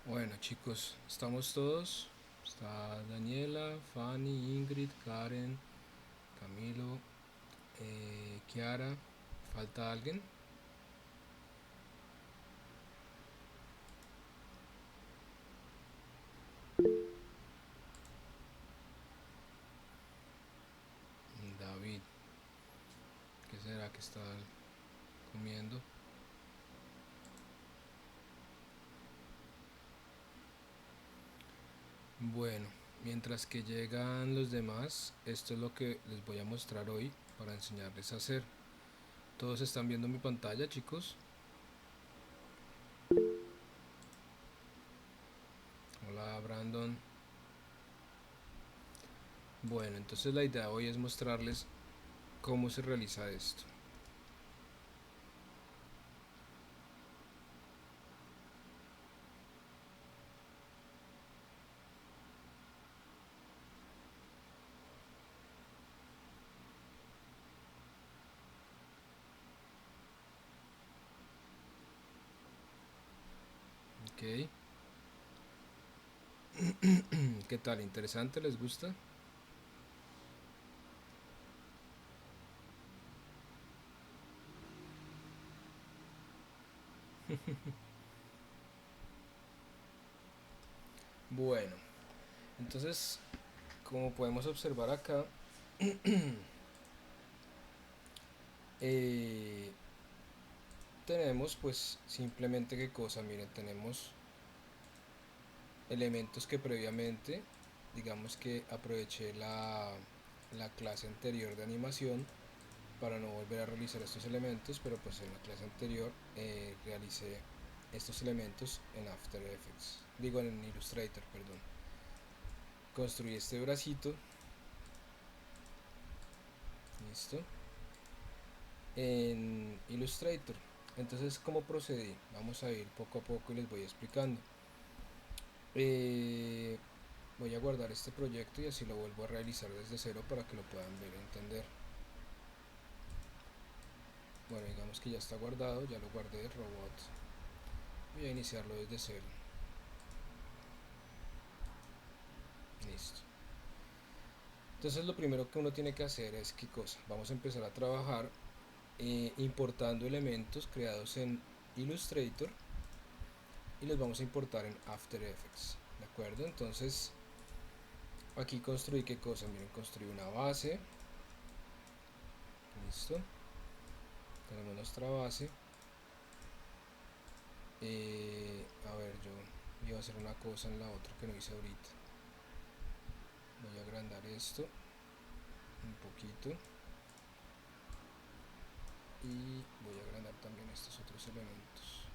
Bueno, chicos, estamos todos. Está Daniela, Fanny, Ingrid, Karen, Camilo, Kiara. ¿Falta alguien? David. ¿Qué será que está comiendo? Bueno, mientras que llegan los demás, esto es lo que les voy a mostrar hoy para enseñarles a hacer. ¿Todos están viendo mi pantalla, chicos? Hola, Brandon. Bueno, entonces la idea hoy es mostrarles cómo se realiza esto. Ok. ¿Qué tal? ¿Interesante? ¿Les gusta? Bueno, entonces, como podemos observar acá, eh, tenemos pues simplemente qué cosa, miren, tenemos elementos que previamente, digamos que aproveché la clase anterior de animación para no volver a realizar estos elementos, pero pues en la clase anterior realicé estos elementos en After Effects, digo en Illustrator, perdón. Construí este bracito, listo. en Illustrator. Entonces, ¿cómo procedí? Vamos a ir poco a poco y les voy explicando. Voy a guardar este proyecto y así lo vuelvo a realizar desde cero para que lo puedan ver y entender. Bueno, digamos que ya está guardado, ya lo guardé, robot. Voy a iniciarlo desde cero. Listo. Entonces lo primero que uno tiene que hacer es, ¿qué cosa? Vamos a empezar a trabajar importando elementos creados en Illustrator y los vamos a importar en After Effects, ¿de acuerdo? Entonces aquí construí, ¿qué cosa? Miren, construí una base. Listo. Tenemos nuestra base. A ver, yo iba a hacer una cosa en la otra que no hice ahorita. Voy a agrandar esto un poquito y voy a agrandar también estos otros elementos.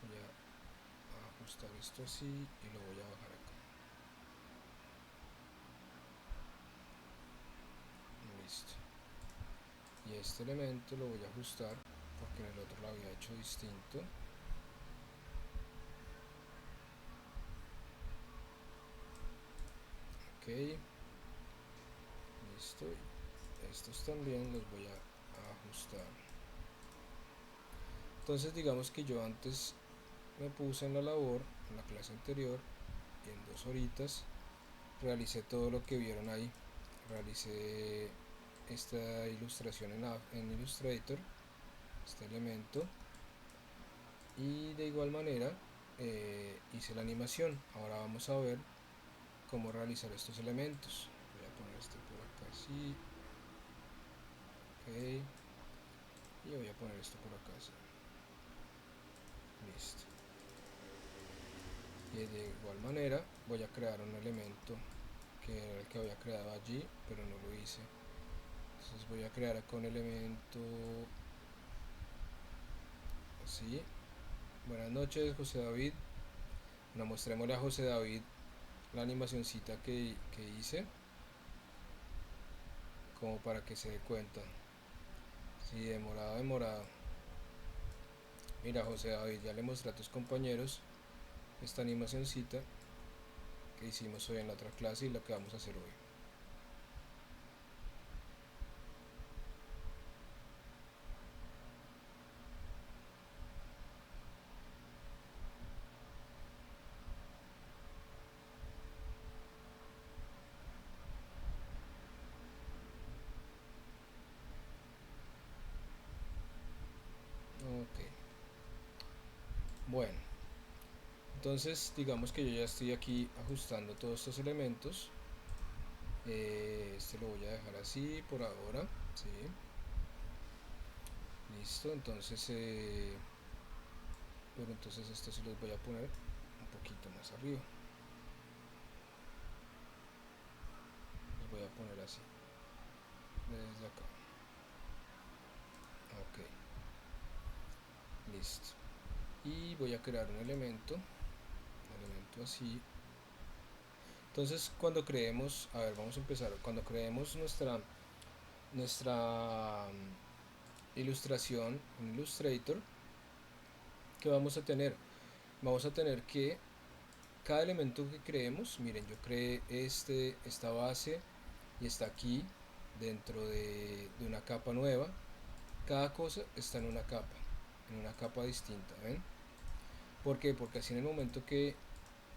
Voy a ajustar esto así y lo voy a bajar acá. Listo. Y este elemento lo voy a ajustar porque en el otro lo había hecho distinto. Ok. Listo. Estos también los voy a ajustar. Entonces digamos que yo antes me puse en la labor, en la clase anterior, y en 2 horitas realicé todo lo que vieron ahí. Realicé esta ilustración en Illustrator, este elemento, y de igual manera hice la animación. Ahora vamos a ver cómo realizar estos elementos. Voy a poner este por acá así, ok, y voy a poner esto por acá así. Listo. Y de igual manera voy a crear un elemento que era el que había creado allí, pero no lo hice. Entonces voy a crear acá un elemento así. Buenas noches, José David. Bueno, mostrémosle a José David la animacioncita que hice, como para que se dé cuenta. Sí, demorado, demorado. Mira, José David, ya le mostré a tus compañeros esta animacioncita que hicimos hoy en la otra clase y la que vamos a hacer hoy. Ok. Bueno, entonces digamos que yo ya estoy aquí ajustando todos estos elementos. Este lo voy a dejar así por ahora. Sí. Listo, entonces pero entonces esto sí los voy a poner un poquito más arriba. Los voy a poner así desde acá. Ok, listo. Y voy a crear un elemento así. Entonces cuando creemos, a ver, vamos a empezar. Cuando creemos nuestra ilustración en Illustrator, ¿qué vamos a tener? Vamos a tener que cada elemento que creemos, miren, yo creé esta base y está aquí dentro de una capa nueva. Cada cosa está en una capa distinta, ¿ven? ¿Por qué? Porque así en el momento que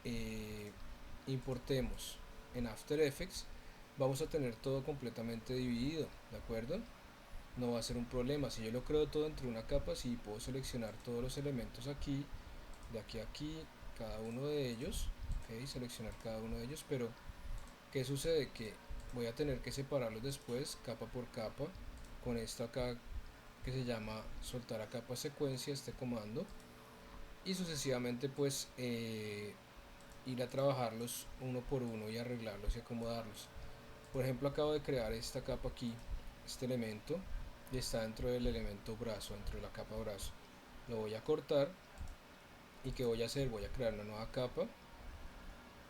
eh, importemos en After Effects, vamos a tener todo completamente dividido, ¿de acuerdo? No va a ser un problema. Si yo lo creo todo dentro de una capa, sí puedo seleccionar todos los elementos aquí, de aquí a aquí, cada uno de ellos, ¿ok? Seleccionar cada uno de ellos, pero ¿qué sucede? Que voy a tener que separarlos después, capa por capa, con esto acá que se llama soltar a capa secuencia, este comando, y sucesivamente pues ir a trabajarlos uno por uno y arreglarlos y acomodarlos. Por ejemplo, acabo de crear esta capa aquí, este elemento, y está dentro del elemento brazo, dentro de la capa brazo. Lo voy a cortar y ¿qué voy a hacer? Voy a crear una nueva capa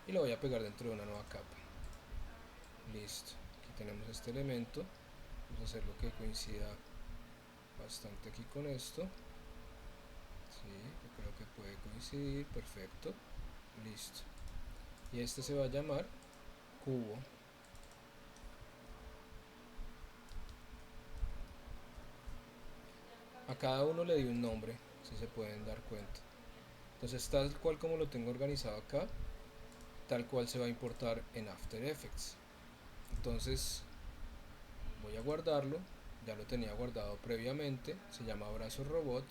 y lo voy a pegar dentro de una nueva capa. Listo, aquí tenemos este elemento, vamos a hacerlo que coincida bastante aquí con esto. Sí, yo creo que puede coincidir, perfecto, listo. Y este se va a llamar cubo. A cada uno le di un nombre, si se pueden dar cuenta. Entonces tal cual como lo tengo organizado acá, tal cual se va a importar en After Effects. Entonces voy a guardarlo, ya lo tenía guardado previamente, se llama brazo robot,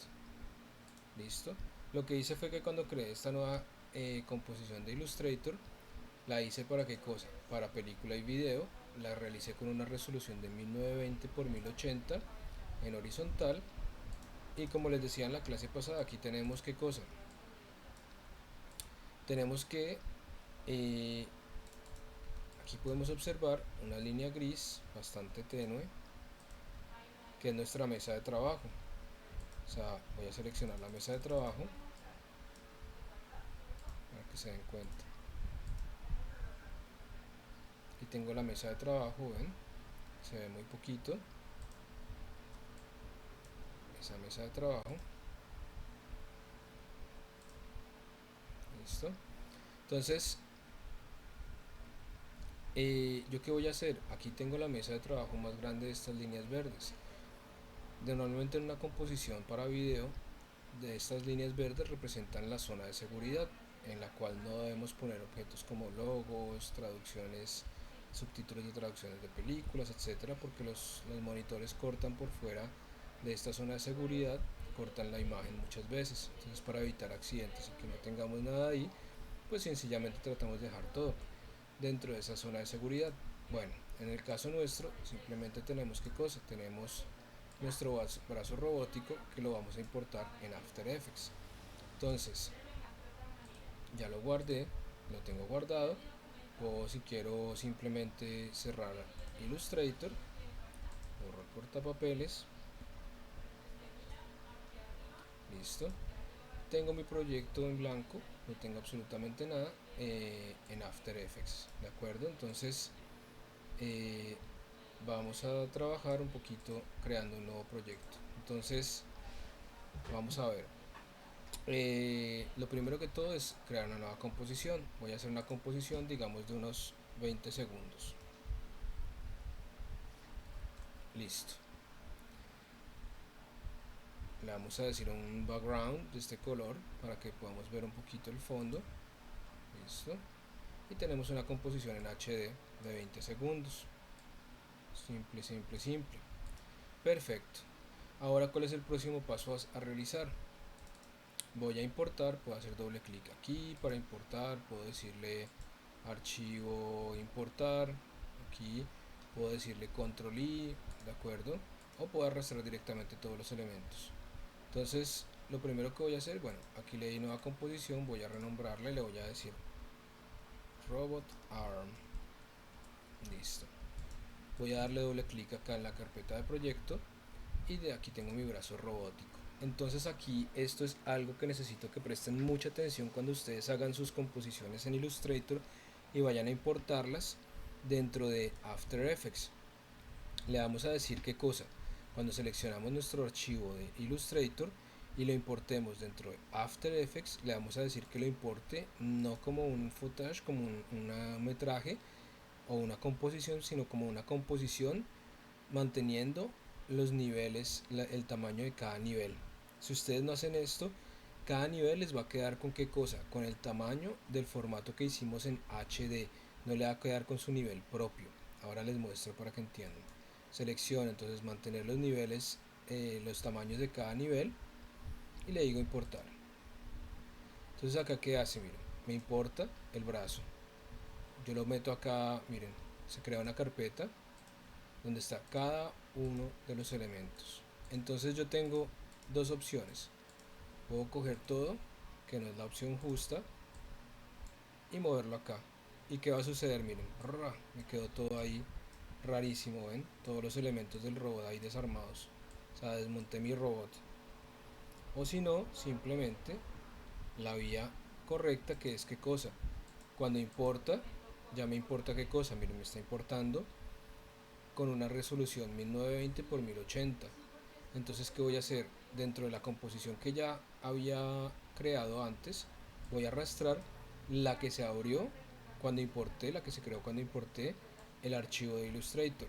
listo. Lo que hice fue que cuando creé esta nueva composición de Illustrator, la hice para qué cosa, para película y video, la realicé con una resolución de 1920 x 1080 en horizontal. Y como les decía en la clase pasada, aquí tenemos qué cosa, tenemos que aquí podemos observar una línea gris bastante tenue que es nuestra mesa de trabajo. O sea, voy a seleccionar la mesa de trabajo para que se den cuenta. Aquí tengo la mesa de trabajo, ven, se ve muy poquito esa mesa de trabajo. Listo. Entonces, ¿yo qué voy a hacer? Aquí tengo la mesa de trabajo más grande de estas líneas verdes. De normalmente en una composición para video, de estas líneas verdes representan la zona de seguridad, en la cual no debemos poner objetos como logos, traducciones, subtítulos de traducciones de películas, etcétera, porque los monitores cortan por fuera de esta zona de seguridad, cortan la imagen muchas veces. Entonces, para evitar accidentes y que no tengamos nada ahí, pues sencillamente tratamos de dejar todo dentro de esa zona de seguridad. Bueno, en el caso nuestro, simplemente tenemos qué cosa, tenemos nuestro brazo robótico que lo vamos a importar en After Effects. Entonces, ya lo guardé, lo tengo guardado, o si quiero simplemente cerrar Illustrator, borro el portapapeles, listo. Tengo mi proyecto en blanco, no tengo absolutamente nada en After Effects, ¿de acuerdo? Entonces, eh, vamos a trabajar un poquito creando un nuevo proyecto. Entonces, vamos a ver. Lo primero que todo es crear una nueva composición. Voy a hacer una composición, digamos, de unos 20 segundos. Listo. Le vamos a decir un background de este color para que podamos ver un poquito el fondo. Listo. Y tenemos una composición en HD de 20 segundos. Simple, simple, simple. Perfecto. Ahora, ¿cuál es el próximo paso a realizar? Voy a importar, puedo hacer doble clic aquí para importar, puedo decirle archivo importar, aquí puedo decirle control I, de acuerdo, o puedo arrastrar directamente todos los elementos. Entonces, lo primero que voy a hacer, bueno, aquí le di nueva composición, voy a renombrarle, le voy a decir robot arm, listo. Voy a darle doble clic acá en la carpeta de proyecto y de aquí tengo mi brazo robótico. Entonces aquí esto es algo que necesito que presten mucha atención cuando ustedes hagan sus composiciones en Illustrator y vayan a importarlas dentro de After Effects. Le vamos a decir qué cosa. Cuando seleccionamos nuestro archivo de Illustrator y lo importemos dentro de After Effects, le vamos a decir que lo importe no como un footage, como un metraje o una composición, sino como una composición manteniendo los niveles, el tamaño de cada nivel. Si ustedes no hacen esto, cada nivel les va a quedar con qué cosa, con el tamaño del formato que hicimos en HD, no le va a quedar con su nivel propio. Ahora les muestro para que entiendan. Selecciono entonces mantener los niveles, los tamaños de cada nivel y le digo importar. Entonces acá qué hace, miren, me importa el brazo. Yo lo meto acá, miren, se crea una carpeta donde está cada uno de los elementos. Entonces yo tengo dos opciones. Puedo coger todo, que no es la opción justa, y moverlo acá. ¿Y qué va a suceder? Miren, me quedó todo ahí rarísimo, ¿ven? Todos los elementos del robot ahí desarmados. O sea, desmonté mi robot. O si no, simplemente la vía correcta, que es qué cosa. Cuando importa, ya me importa qué cosa. Miren, me está importando con una resolución 1920 por 1080. Entonces, ¿qué voy a hacer? Dentro de la composición que ya había creado antes, voy a arrastrar la que se abrió cuando importé, la que se creó cuando importé el archivo de Illustrator.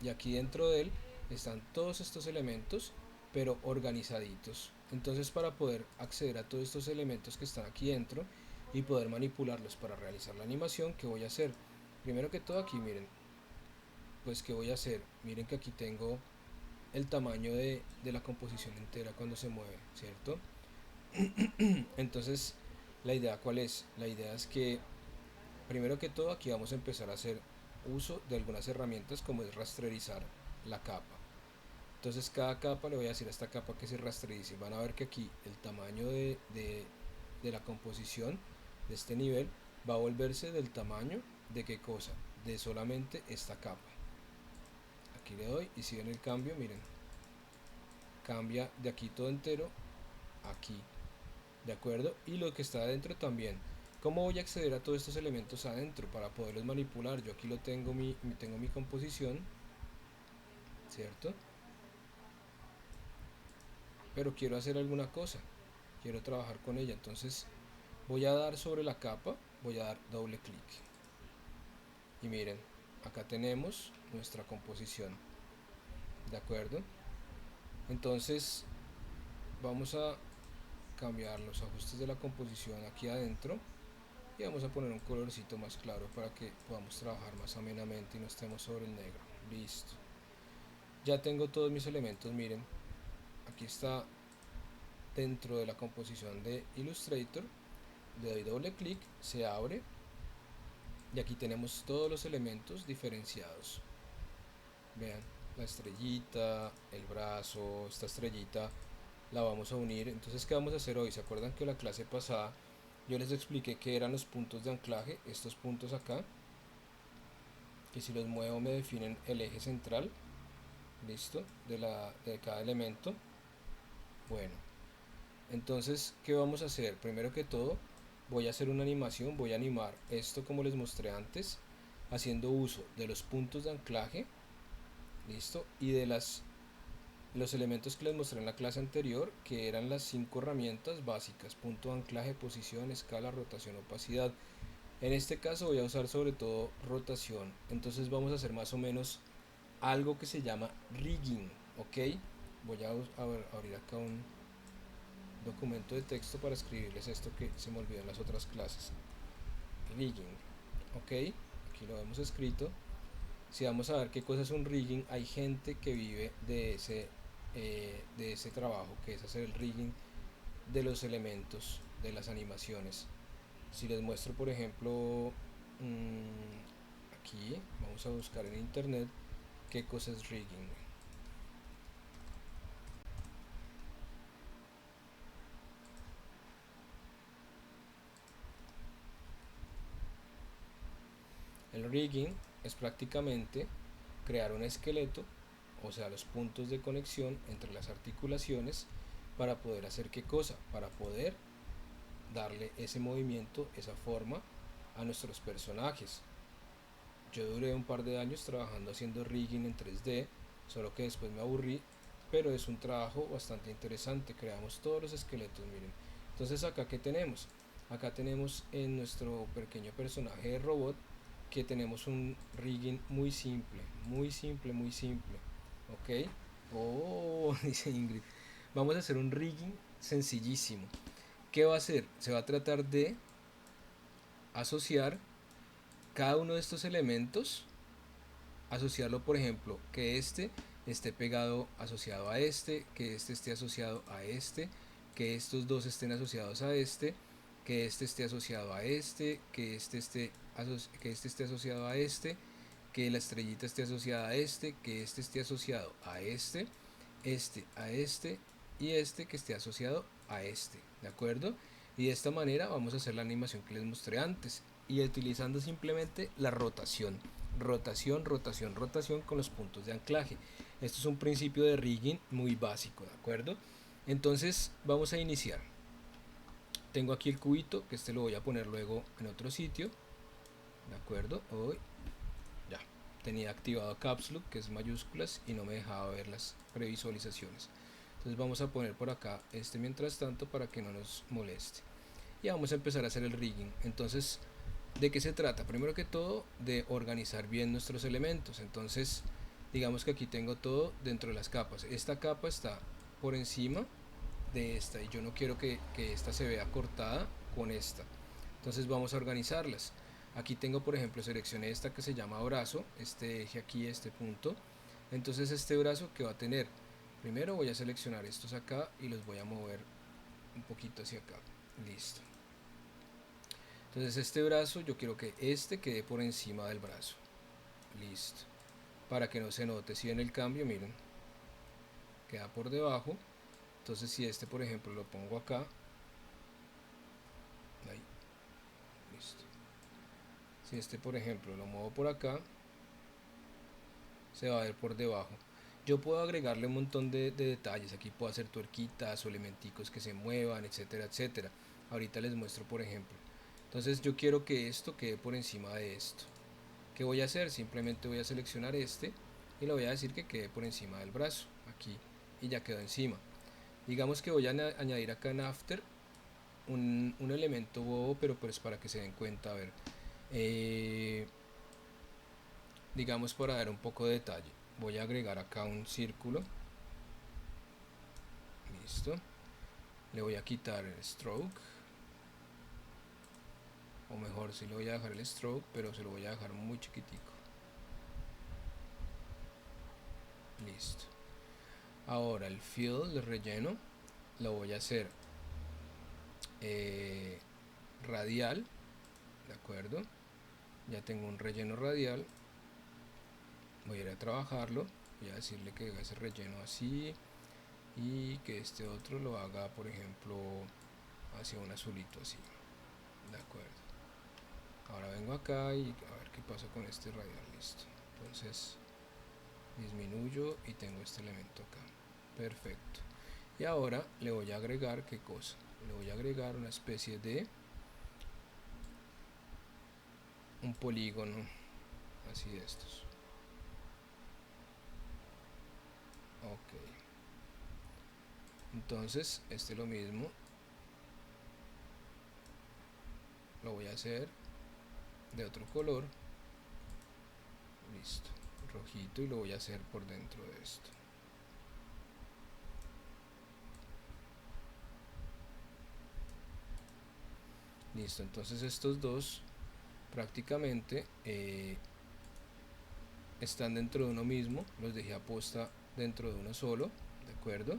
Y aquí dentro de él están todos estos elementos, pero organizaditos. Entonces, para poder acceder a todos estos elementos que están aquí dentro y poder manipularlos para realizar la animación, ¿qué voy a hacer? Primero que todo, aquí miren, pues ¿qué voy a hacer? Miren que aquí tengo el tamaño de la composición entera cuando se mueve, ¿cierto? Entonces, la idea cuál es? La idea es que primero que todo aquí vamos a empezar a hacer uso de algunas herramientas como es rasterizar la capa. Entonces cada capa le voy a decir a esta capa que se rasterice. Van a ver que aquí el tamaño de la composición de este nivel va a volverse del tamaño de qué cosa, de solamente esta capa. Aquí le doy y si ven el cambio, miren, cambia de aquí todo entero aquí, ¿de acuerdo? Y lo que está adentro también. ¿Cómo voy a acceder a todos estos elementos adentro para poderlos manipular? Yo aquí tengo mi composición, ¿cierto? Pero quiero hacer alguna cosa, quiero trabajar con ella, entonces voy a dar sobre la capa, voy a dar doble clic y miren, acá tenemos nuestra composición, ¿de acuerdo? Entonces vamos a cambiar los ajustes de la composición aquí adentro y vamos a poner un colorcito más claro para que podamos trabajar más amenamente y no estemos sobre el negro. Listo, ya tengo todos mis elementos, miren, aquí está dentro de la composición de Illustrator, le doy doble clic, se abre y aquí tenemos todos los elementos diferenciados. Vean, la estrellita, el brazo, esta estrellita la vamos a unir. Entonces, ¿qué vamos a hacer hoy? ¿Se acuerdan que la clase pasada yo les expliqué que eran los puntos de anclaje? Estos puntos acá, que si los muevo me definen el eje central, listo, de cada elemento. Bueno, entonces, ¿qué vamos a hacer? Primero que todo, voy a hacer una animación, voy a animar esto como les mostré antes, haciendo uso de los puntos de anclaje, listo, y de los elementos que les mostré en la clase anterior, que eran las 5 herramientas básicas: punto de anclaje, posición, escala, rotación, opacidad. En este caso voy a usar sobre todo rotación, entonces vamos a hacer más o menos algo que se llama rigging, ¿ok? Voy a abrir acá un documento de texto para escribirles esto que se me olvidó en las otras clases. Rigging, ¿ok? Aquí lo hemos escrito. Si vamos a ver qué cosa es un rigging, hay gente que vive de ese trabajo, que es hacer el rigging de los elementos, de las animaciones. Si les muestro, por ejemplo, aquí, vamos a buscar en internet qué cosa es rigging. El rigging es prácticamente crear un esqueleto, o sea, los puntos de conexión entre las articulaciones para poder hacer qué cosa, para poder darle ese movimiento, esa forma a nuestros personajes. Yo duré un par de años trabajando haciendo rigging en 3D, solo que después me aburrí, pero es un trabajo bastante interesante. Creamos todos los esqueletos, miren. Entonces acá que tenemos, acá tenemos en nuestro pequeño personaje de robot que tenemos un rigging muy simple, muy simple, muy simple. ¿Ok? Oh, dice Ingrid. Vamos a hacer un rigging sencillísimo. ¿Qué va a hacer? Se va a tratar de asociar cada uno de estos elementos, asociarlo, por ejemplo, que este esté pegado asociado a este, que este esté asociado a este, que estos dos estén asociados a que este esté asociado a que que este esté asociado a que la estrellita esté asociada a que este esté asociado a este a y este que esté asociado a ¿de acuerdo? Y de esta manera vamos a hacer la animación que les mostré antes y utilizando simplemente la rotación, rotación, rotación, rotación con los puntos de anclaje. Esto es un principio de rigging muy básico, ¿de acuerdo? Entonces vamos a iniciar. Tengo aquí el cubito, que lo voy a poner luego en otro sitio, ¿de acuerdo? Hoy, ya. tenía activado Caps Lock, que es mayúsculas, y no me dejaba ver las previsualizaciones. Entonces vamos a poner por acá mientras tanto para que no nos moleste. Y vamos a empezar a hacer el rigging. Entonces, ¿de qué se trata? Primero que todo, de organizar bien nuestros elementos. Entonces, digamos que aquí tengo todo dentro de las capas. Esta capa está por encima de esta y yo no quiero que esta se vea cortada con esta. Entonces vamos a organizarlas. Aquí tengo, por ejemplo, seleccioné esta que se llama brazo, este eje aquí, este punto. Entonces este brazo que va a tener, primero voy a seleccionar estos acá y los voy a mover un poquito hacia acá. Listo. Entonces este brazo yo quiero que este quede por encima del brazo. Listo. Para que no se note. Si ven el cambio, miren, queda por debajo. Entonces si este, por ejemplo, lo pongo acá, ahí, listo. Si este, por ejemplo, lo muevo por acá, se va a ver por debajo. Yo puedo agregarle un montón de detalles. Aquí puedo hacer tuerquitas o elementicos que se muevan, etcétera, etcétera. Ahorita les muestro, por ejemplo. Entonces yo quiero que esto quede por encima de esto. ¿Qué voy a hacer? Simplemente voy a seleccionar este y le voy a decir que quede por encima del brazo, aquí, y ya quedó encima. Digamos que voy a añadir acá en After un elemento bobo, pero pues para que se den cuenta. A ver, digamos, para dar un poco de detalle, voy a agregar acá un círculo. Listo. Le voy a quitar el stroke, o mejor, si le voy a dejar el stroke, pero se lo voy a dejar muy chiquitico. Listo. Ahora el fill, el relleno, lo voy a hacer radial, de acuerdo. Ya tengo un relleno radial. Voy a ir a trabajarlo. Voy a decirle que haga ese relleno así y que este otro lo haga, por ejemplo, hacia un azulito así, de acuerdo. Ahora vengo acá y a ver qué pasa con este radial. Listo. Entonces disminuyo y tengo este elemento acá. Perfecto. Y ahora le voy a agregar, ¿qué cosa? Le voy a agregar una especie de un polígono así de estos. Ok. Entonces este lo mismo lo voy a hacer de otro color. Listo. Rojito, y lo voy a hacer por dentro de esto. Listo. Entonces estos dos prácticamente están dentro de uno mismo. Los dejé aposta dentro de uno solo, de acuerdo,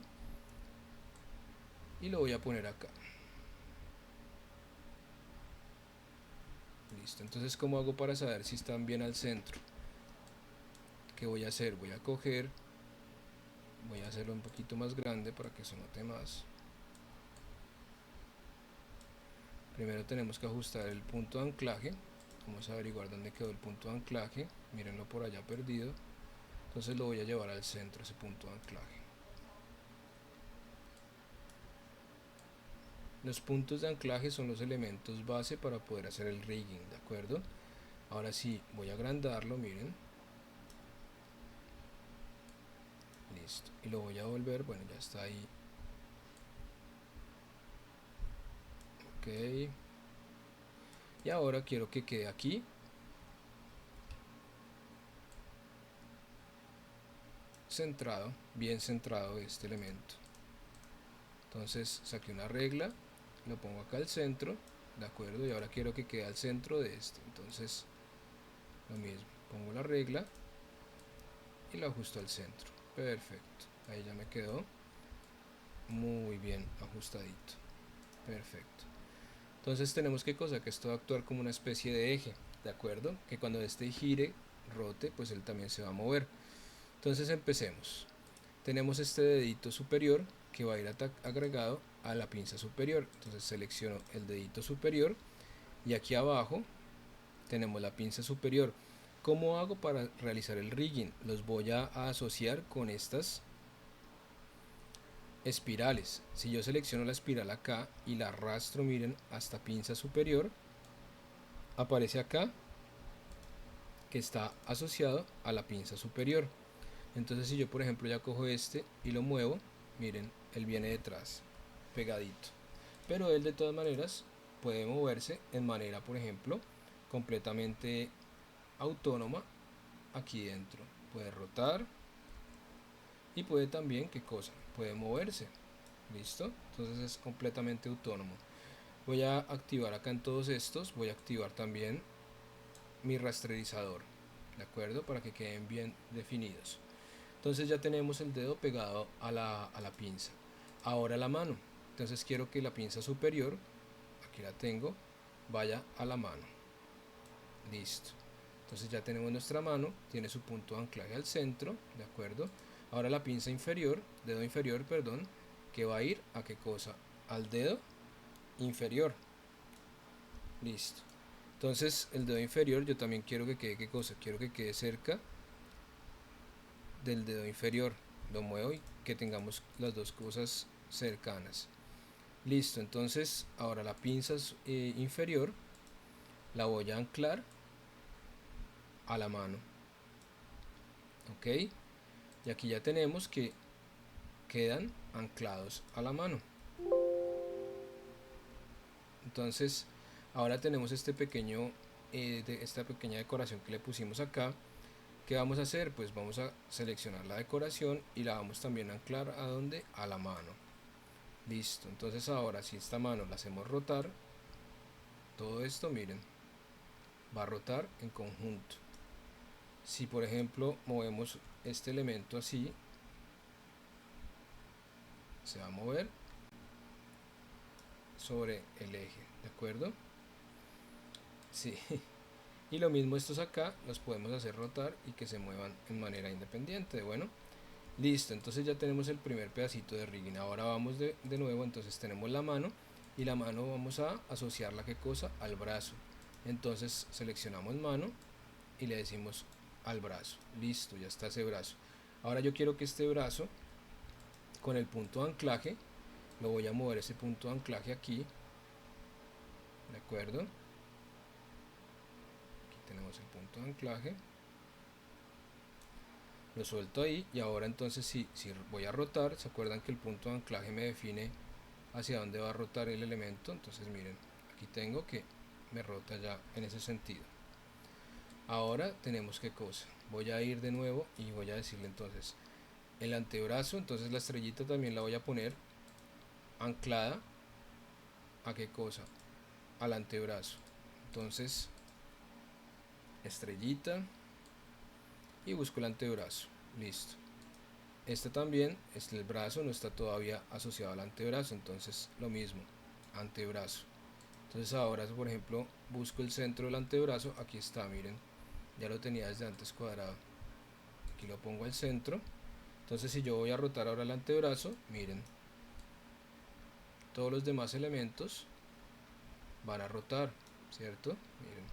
y lo voy a poner acá. Listo. Entonces, ¿cómo hago para saber si están bien al centro? ¿Qué voy a hacer? Voy a coger, voy a hacerlo un poquito más grande para que se note más. Primero tenemos que ajustar el punto de anclaje. Vamos a averiguar dónde quedó el punto de anclaje. Mírenlo por allá perdido. Entonces lo voy a llevar al centro, ese punto de anclaje. Los puntos de anclaje son los elementos base para poder hacer el rigging, ¿de acuerdo? Ahora sí, voy a agrandarlo, miren. Listo. Y lo voy a volver, bueno, ya está ahí. Ok. Y ahora quiero que quede aquí. Centrado, bien centrado este elemento. Entonces saqué una regla, lo pongo acá al centro, de acuerdo, y ahora quiero que quede al centro de este. Entonces lo mismo, pongo la regla y lo ajusto al centro. Perfecto, ahí ya me quedó muy bien ajustadito. Perfecto. Entonces tenemos que cosa que esto va a actuar como una especie de eje, de acuerdo, que cuando este gire, rote, pues él también se va a mover. Entonces empecemos. Tenemos este dedito superior que va a ir agregado a la pinza superior. Entonces selecciono el dedito superior y aquí abajo tenemos la pinza superior. ¿Cómo hago para realizar el rigging? Los voy a asociar con estas espirales. Si yo selecciono la espiral acá y la arrastro, miren, hasta pinza superior, aparece acá que está asociado a la pinza superior. Entonces si yo por ejemplo ya cojo este y lo muevo, miren, él viene detrás, pegadito. Pero él de todas maneras puede moverse en manera, por ejemplo, completamente autónoma aquí dentro. Puede rotar y puede también, ¿qué cosa? Puede moverse. ¿Listo? Entonces es completamente autónomo. Voy a activar acá en todos estos, voy a activar también mi rasterizador, ¿de acuerdo? Para que queden bien definidos. Entonces ya tenemos el dedo pegado a la pinza. Ahora la mano. Entonces quiero que la pinza superior, aquí la tengo, vaya a la mano. Listo. Entonces ya tenemos nuestra mano, tiene su punto de anclaje al centro, ¿de acuerdo? Ahora la pinza inferior, dedo inferior, perdón, que va a ir a qué cosa? Al dedo inferior. Listo. Entonces el dedo inferior yo también quiero que quede, ¿qué cosa? Quiero que quede cerca del dedo inferior. Lo muevo y que tengamos las dos cosas cercanas. Listo, entonces ahora la pinza inferior la voy a anclar a la mano. Ok, y aquí ya tenemos que quedan anclados a la mano. Entonces ahora tenemos este pequeño esta pequeña decoración que le pusimos acá. ¿Qué vamos a hacer? Pues vamos a seleccionar la decoración y la vamos también a anclar a donde, a la mano. Listo, entonces ahora si esta mano la hacemos rotar, todo esto miren va a rotar en conjunto. Si por ejemplo movemos este elemento así, se va a mover sobre el eje, ¿de acuerdo? Sí. Y lo mismo estos acá los podemos hacer rotar y que se muevan en manera independiente. Bueno, listo, entonces ya tenemos el primer pedacito de rigging. Ahora vamos de nuevo, entonces tenemos la mano y la mano vamos a asociarla, ¿qué cosa? Al brazo. Entonces seleccionamos mano y le decimos al brazo. Listo, ya está ese brazo. Ahora yo quiero que este brazo con el punto de anclaje, lo voy a mover ese punto de anclaje aquí, ¿de acuerdo? Aquí tenemos el punto de anclaje, lo suelto ahí y ahora entonces si voy a rotar, se acuerdan que el punto de anclaje me define hacia dónde va a rotar el elemento. Entonces miren, aquí tengo que me rota ya en ese sentido. Ahora tenemos qué cosa, voy a ir de nuevo y voy a decirle entonces el antebrazo, entonces la estrellita también la voy a poner anclada a qué cosa, al antebrazo. Entonces estrellita y busco el antebrazo. Listo. Este también, el brazo no está todavía asociado al antebrazo, entonces lo mismo, antebrazo. Entonces ahora, por ejemplo, busco el centro del antebrazo, aquí está, miren, ya lo tenía desde antes cuadrado. Aquí lo pongo al centro. Entonces si yo voy a rotar ahora el antebrazo, miren, todos los demás elementos van a rotar, ¿cierto? Miren.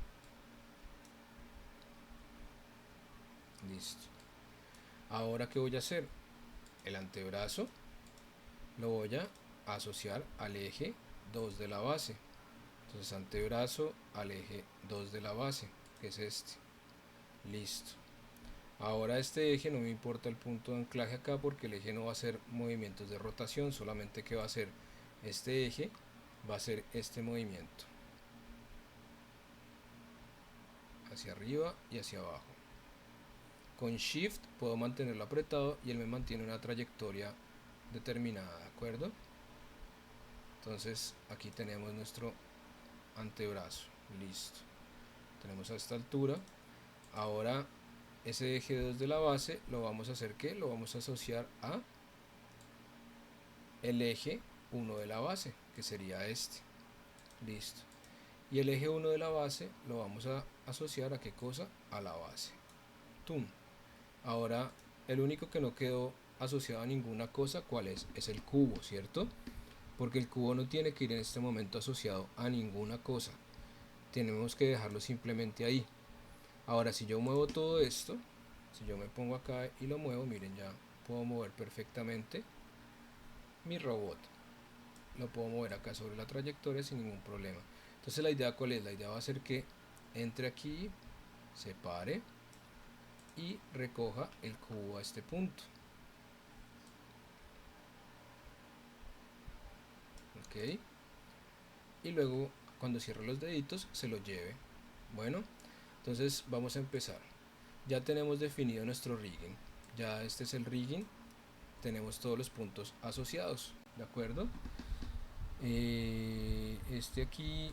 Listo. Ahora, ¿qué voy a hacer? El antebrazo lo voy a asociar al eje 2 de la base. Entonces antebrazo al eje 2 de la base, que es este. Listo. Ahora este eje no me importa el punto de anclaje acá porque el eje no va a hacer movimientos de rotación, solamente que va a hacer este eje, va a hacer este movimiento. Hacia arriba y hacia abajo. Con Shift puedo mantenerlo apretado y él me mantiene una trayectoria determinada, ¿de acuerdo? Entonces aquí tenemos nuestro antebrazo, listo. Tenemos a esta altura. Ahora ese eje 2 de la base lo vamos a hacer, ¿qué? Lo vamos a asociar a el eje 1 de la base, que sería este. Listo. Y el eje 1 de la base lo vamos a asociar a qué cosa? A la base. ¡Tum! Ahora el único que no quedó asociado a ninguna cosa, ¿cuál es? Es el cubo, ¿cierto? Porque el cubo no tiene que ir en este momento asociado a ninguna cosa. Tenemos que dejarlo simplemente ahí. Ahora si yo muevo todo esto, si yo me pongo acá y lo muevo, miren, ya puedo mover perfectamente mi robot. Lo puedo mover acá sobre la trayectoria sin ningún problema. Entonces la idea, ¿cuál es? La idea va a ser que entre aquí separe y recoja el cubo a este punto. Ok, y luego cuando cierre los deditos se lo lleve. Bueno, entonces vamos a empezar. Ya tenemos definido nuestro rigging, ya este es el rigging, tenemos todos los puntos asociados, ¿de acuerdo? Este aquí,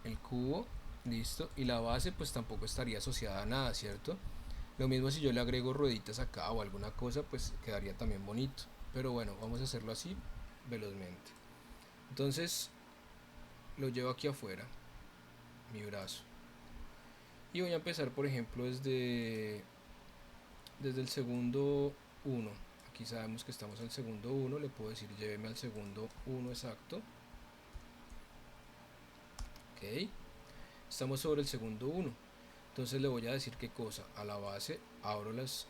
el cubo, listo, y la base pues tampoco estaría asociada a nada, ¿cierto? Lo mismo si yo le agrego rueditas acá o alguna cosa, pues quedaría también bonito, pero bueno, vamos a hacerlo así velozmente. Entonces lo llevo aquí afuera, mi brazo, y voy a empezar por ejemplo desde el segundo 1. Aquí sabemos que estamos al segundo 1, le puedo decir lléveme al segundo 1 exacto. Ok, estamos sobre el segundo 1. Entonces le voy a decir qué cosa. A la base abro las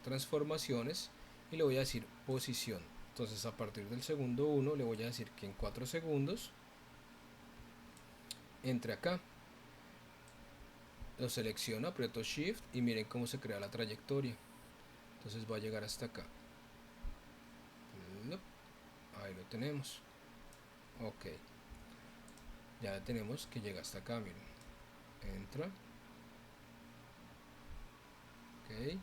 transformaciones y le voy a decir posición. Entonces a partir del segundo 1 le voy a decir que en 4 segundos entre acá. Lo selecciono, aprieto Shift y miren cómo se crea la trayectoria. Entonces va a llegar hasta acá. Ahí lo tenemos. Ok. Ya tenemos que llega hasta acá, miren. Entra. Ok.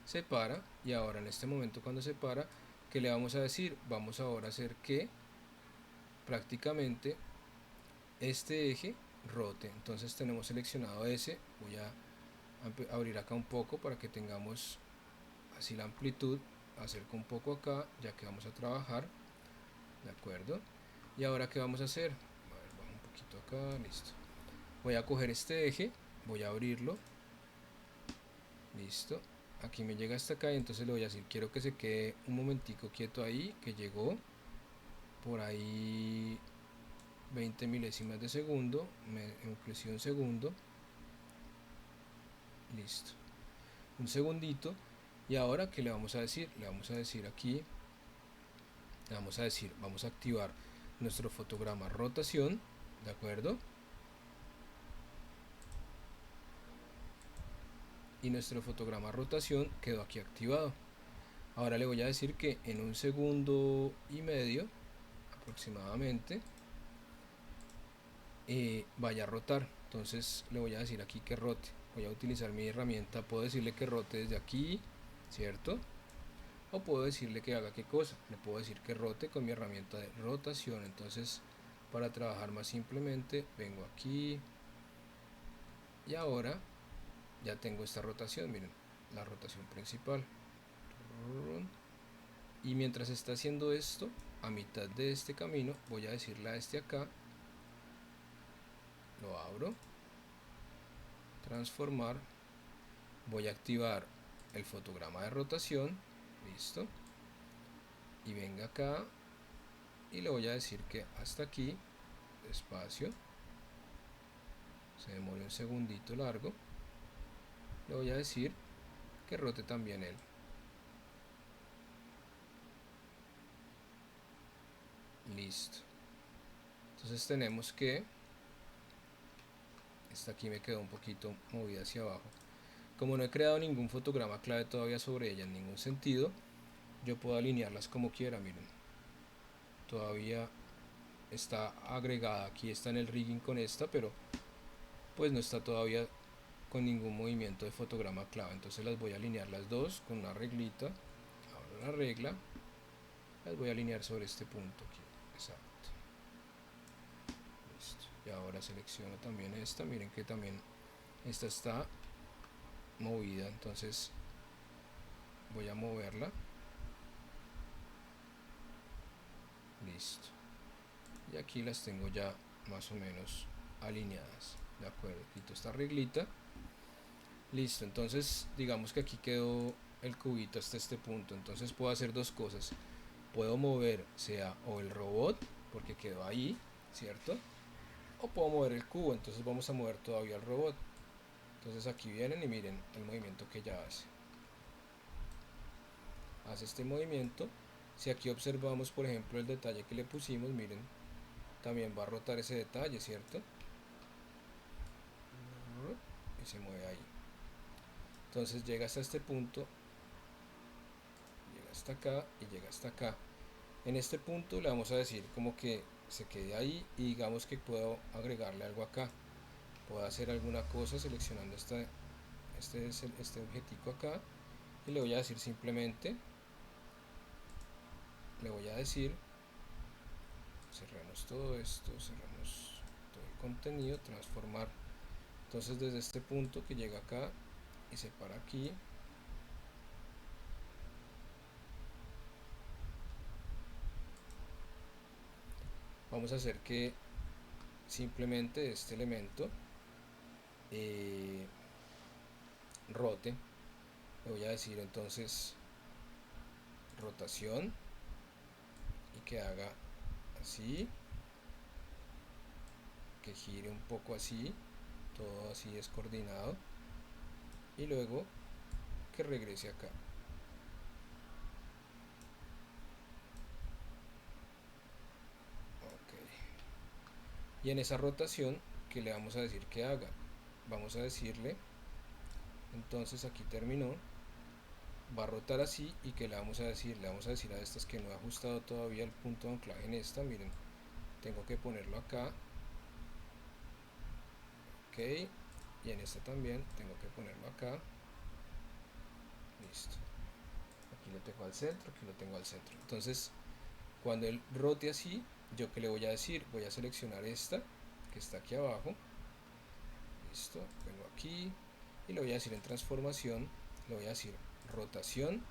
Se para. Y ahora en este momento cuando se para, ¿qué le vamos a decir? Vamos ahora a hacer que prácticamente este eje rote. Entonces tenemos seleccionado ese. Voy a abrir acá un poco para que tengamos así la amplitud. Acerco un poco acá, ya que vamos a trabajar. De acuerdo. Y ahora qué vamos a hacer. A ver, bajo un poquito acá, listo. Voy a coger este eje, voy a abrirlo. Listo. Aquí me llega hasta acá y entonces le voy a decir quiero que se quede un momentico quieto ahí, que llegó por ahí 20 milésimas de segundo, inclusive un segundo. Listo. Un segundito. Y ahora ¿qué le vamos a decir? Le vamos a decir aquí, le vamos a decir, vamos a activar nuestro fotograma rotación, ¿de acuerdo? Y nuestro fotograma rotación quedó aquí activado. Ahora le voy a decir que en un segundo y medio aproximadamente vaya a rotar. Entonces le voy a decir aquí que rote. Voy a utilizar mi herramienta, puedo decirle que rote desde aquí, ¿cierto? O puedo decirle que haga qué cosa. Le puedo decir que rote con mi herramienta de rotación. Entonces para trabajar más simplemente vengo aquí y ahora ya tengo esta rotación, miren, la rotación principal. Y mientras está haciendo esto, a mitad de este camino voy a decirle a este acá, lo abro, transformar, voy a activar el fotograma de rotación, listo, y venga acá y le voy a decir que hasta aquí, despacio, se demore un segundito largo, le voy a decir que rote también él. Listo. Entonces tenemos que, esta aquí me quedó un poquito movida hacia abajo. Como no he creado ningún fotograma clave todavía sobre ella en ningún sentido, yo puedo alinearlas como quiera, miren. Todavía está agregada, aquí está en el rigging con esta, pero pues no está todavía con ningún movimiento de fotograma clave. Entonces las voy a alinear las dos con una reglita. Abro la regla, las voy a alinear sobre este punto aquí. Exacto. Listo. Y ahora selecciono también esta, miren que también esta está movida, entonces voy a moverla. Listo. Y aquí las tengo ya más o menos alineadas. De acuerdo, quito esta reglita. Listo, entonces digamos que aquí quedó el cubito hasta este punto. Entonces puedo hacer dos cosas. Puedo mover sea o el robot, porque quedó ahí, ¿cierto? O puedo mover el cubo, entonces vamos a mover todavía el robot. Entonces aquí vienen y miren el movimiento que ya hace. Hace este movimiento. Si aquí observamos por ejemplo el detalle que le pusimos, miren, también va a rotar ese detalle, ¿cierto? Y se mueve ahí. Entonces llega hasta este punto, llega hasta acá y llega hasta acá. En este punto le vamos a decir como que se quede ahí y digamos que puedo agregarle algo acá. Puedo hacer alguna cosa seleccionando este objetico acá y le voy a decir simplemente, le voy a decir, cerramos todo esto, cerramos todo el contenido, transformar. Entonces desde este punto que llega acá y se para aquí, vamos a hacer que simplemente este elemento rote. Le voy a decir entonces rotación y que haga así, que gire un poco así, todo así descoordinado, y luego que regrese acá. Ok. Y en esa rotación, ¿qué le vamos a decir que haga? Vamos a decirle, entonces aquí terminó, va a rotar así y que le vamos a decir, a estas que no he ajustado todavía el punto de anclaje en esta, miren, tengo que ponerlo acá, ok, y en esta también tengo que ponerlo acá, listo, aquí lo tengo al centro, aquí lo tengo al centro. Entonces cuando él rote así, yo que le voy a decir, voy a seleccionar esta que está aquí abajo, listo, vengo aquí y le voy a decir en transformación, le voy a decir rotación,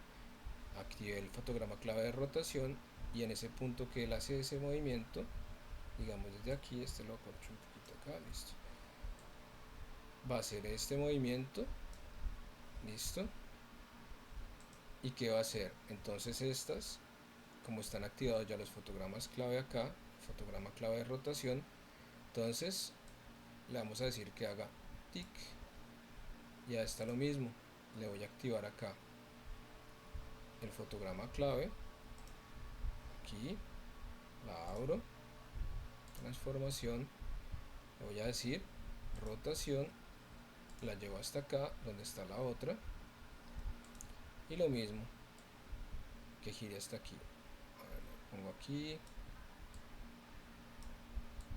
activé el fotograma clave de rotación y en ese punto que él hace ese movimiento, digamos desde aquí, este lo acorcho un poquito acá, listo, va a hacer este movimiento, listo, y qué va a hacer, entonces estas, como están activados ya los fotogramas clave acá, fotograma clave de rotación, entonces le vamos a decir que haga tic, ya está lo mismo, le voy a activar acá el fotograma clave, aquí la abro, transformación, le voy a decir rotación, la llevo hasta acá donde está la otra y lo mismo, que gire hasta aquí. A ver, lo pongo aquí,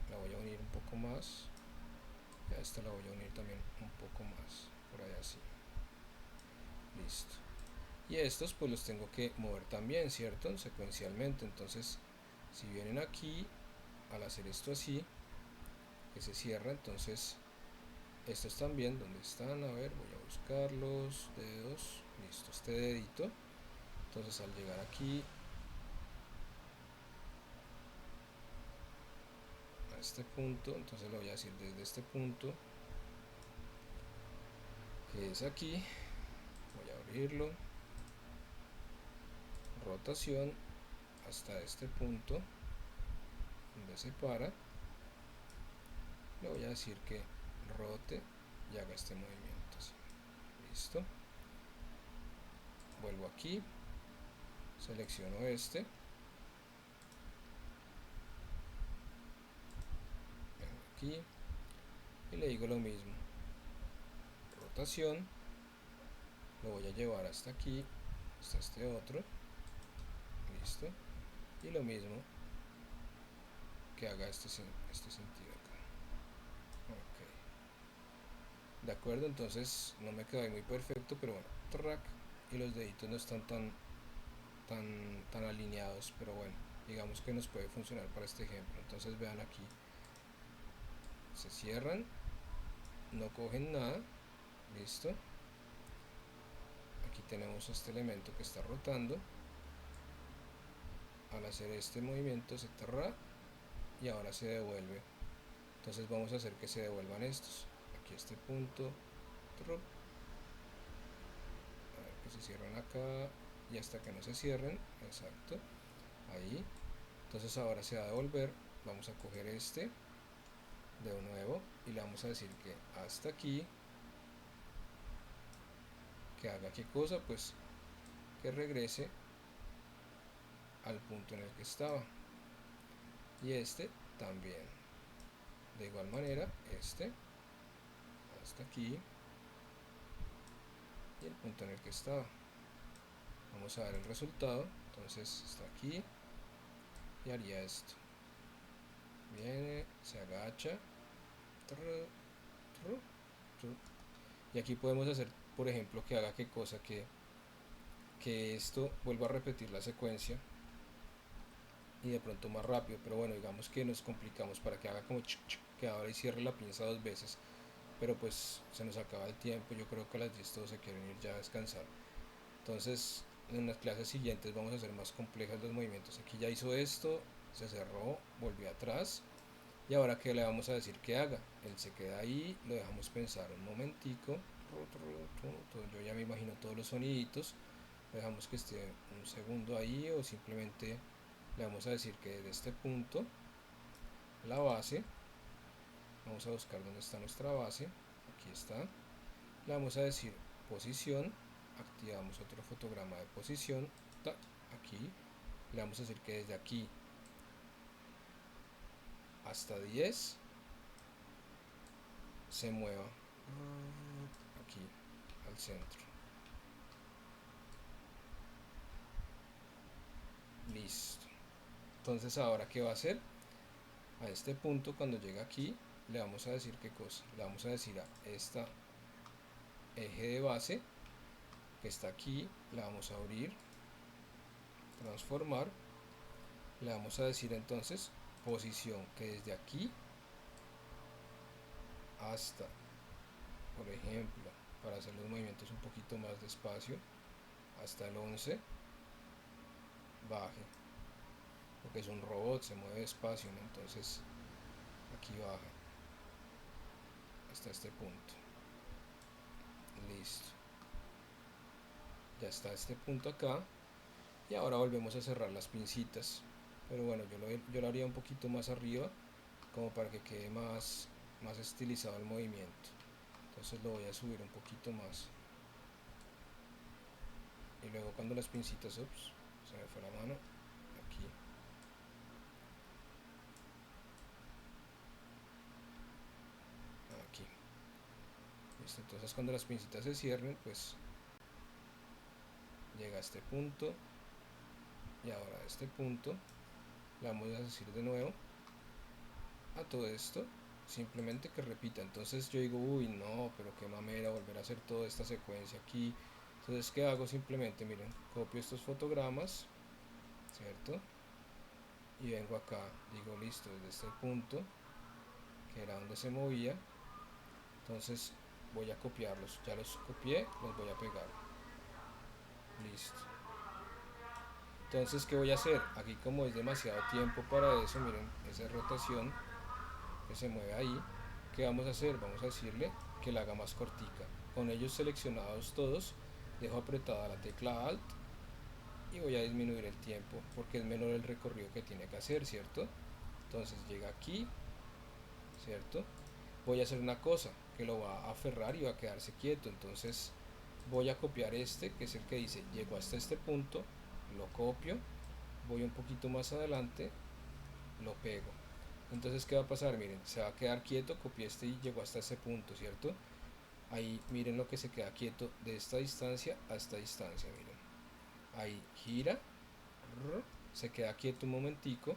la voy a unir un poco más, ya esta la voy a unir también un poco más, por ahí así, listo. Y estos pues los tengo que mover también, ¿cierto? Secuencialmente, entonces si vienen aquí, al hacer esto así, que se cierra, entonces estos también, ¿dónde están? A ver, voy a buscar los dedos, listo, este dedito, entonces al llegar aquí a este punto, entonces lo voy a decir desde este punto, que es aquí, voy a abrirlo, rotación, hasta este punto, donde se para, le voy a decir que rote y haga este movimiento así. Listo, vuelvo aquí, selecciono este, vengo aquí y le digo lo mismo, rotación, lo voy a llevar hasta aquí, hasta este otro, listo, y lo mismo que haga este sentido acá. Ok, de acuerdo, entonces no me quedó muy perfecto, pero bueno, track, y los deditos no están tan alineados, pero bueno, digamos que nos puede funcionar para este ejemplo. Entonces vean aquí, se cierran, no cogen nada, listo, aquí tenemos este elemento que está rotando, al hacer este movimiento se cerra y ahora se devuelve. Entonces vamos a hacer que se devuelvan estos, aquí este punto, trup, a ver que se cierran acá y hasta que no se cierren, exacto, ahí. Entonces ahora se va a devolver, vamos a coger este de nuevo y le vamos a decir que hasta aquí, que haga qué cosa, pues que regrese al punto en el que estaba, y este también, de igual manera este hasta aquí, y el punto en el que estaba. Vamos a ver el resultado. Entonces está aquí y haría esto. Viene, se agacha, y aquí podemos hacer, por ejemplo, que haga qué cosa, que esto vuelva a repetir la secuencia y de pronto más rápido. Pero bueno, digamos que nos complicamos para que haga como que ahora y cierre la pinza 2 veces, pero pues se nos acaba el tiempo. Yo creo que a las 10 todos se quieren ir ya a descansar. Entonces en las clases siguientes vamos a hacer más complejas los movimientos. Aquí ya hizo esto, se cerró, volvió atrás. Y ahora que le vamos a decir que haga, él se queda ahí, lo dejamos pensar un momentico. Yo ya me imagino todos los soniditos. Lo dejamos que esté un segundo ahí, o simplemente le vamos a decir que desde este punto, la base, vamos a buscar dónde está nuestra base. Aquí está. Le vamos a decir posición, activamos otro fotograma de posición, aquí. Le vamos a decir que desde aquí hasta 10 se mueva aquí al centro. Listo. Entonces ahora qué va a hacer, a este punto cuando llega aquí le vamos a decir qué cosa, le vamos a decir a esta eje de base que está aquí, la vamos a abrir, transformar, le vamos a decir entonces posición, que desde aquí hasta, por ejemplo, para hacer los movimientos un poquito más despacio, hasta el 11 baje, porque es un robot, se mueve despacio, ¿no? Entonces aquí baja hasta este punto. Listo, ya está este punto acá. Y ahora volvemos a cerrar las pincitas, pero bueno, yo lo haría un poquito más arriba, como para que quede más estilizado el movimiento. Entonces lo voy a subir un poquito más, y luego cuando las pincitas, se me fue la mano, aquí, aquí. Listo. Entonces cuando las pincitas se cierren, pues llega a este punto, y ahora a este punto le vamos a decir de nuevo a todo esto simplemente que repita. Entonces yo digo, uy, no, pero qué mamera volver a hacer toda esta secuencia aquí. Entonces qué hago, simplemente miren, copio estos fotogramas, cierto, y vengo acá, digo listo, desde este punto que era donde se movía, entonces voy a copiarlos, ya los copié, los voy a pegar, listo. Entonces qué voy a hacer aquí, como es demasiado tiempo para eso, miren esa rotación que se mueve ahí. ¿Qué vamos a hacer? Vamos a decirle que la haga más cortica. Con ellos seleccionados todos, dejo apretada la tecla Alt y voy a disminuir el tiempo porque es menor el recorrido que tiene que hacer, ¿cierto? Entonces llega aquí, ¿cierto? Voy a hacer una cosa que lo va a aferrar y va a quedarse quieto. Entonces voy a copiar este, que es el que dice llegó hasta este punto, lo copio, voy un poquito más adelante, lo pego. Entonces qué va a pasar, miren, se va a quedar quieto, copié este y llegó hasta ese punto, ¿cierto? Ahí miren lo que se queda quieto de esta distancia a esta distancia, miren, ahí gira, se queda quieto un momentico,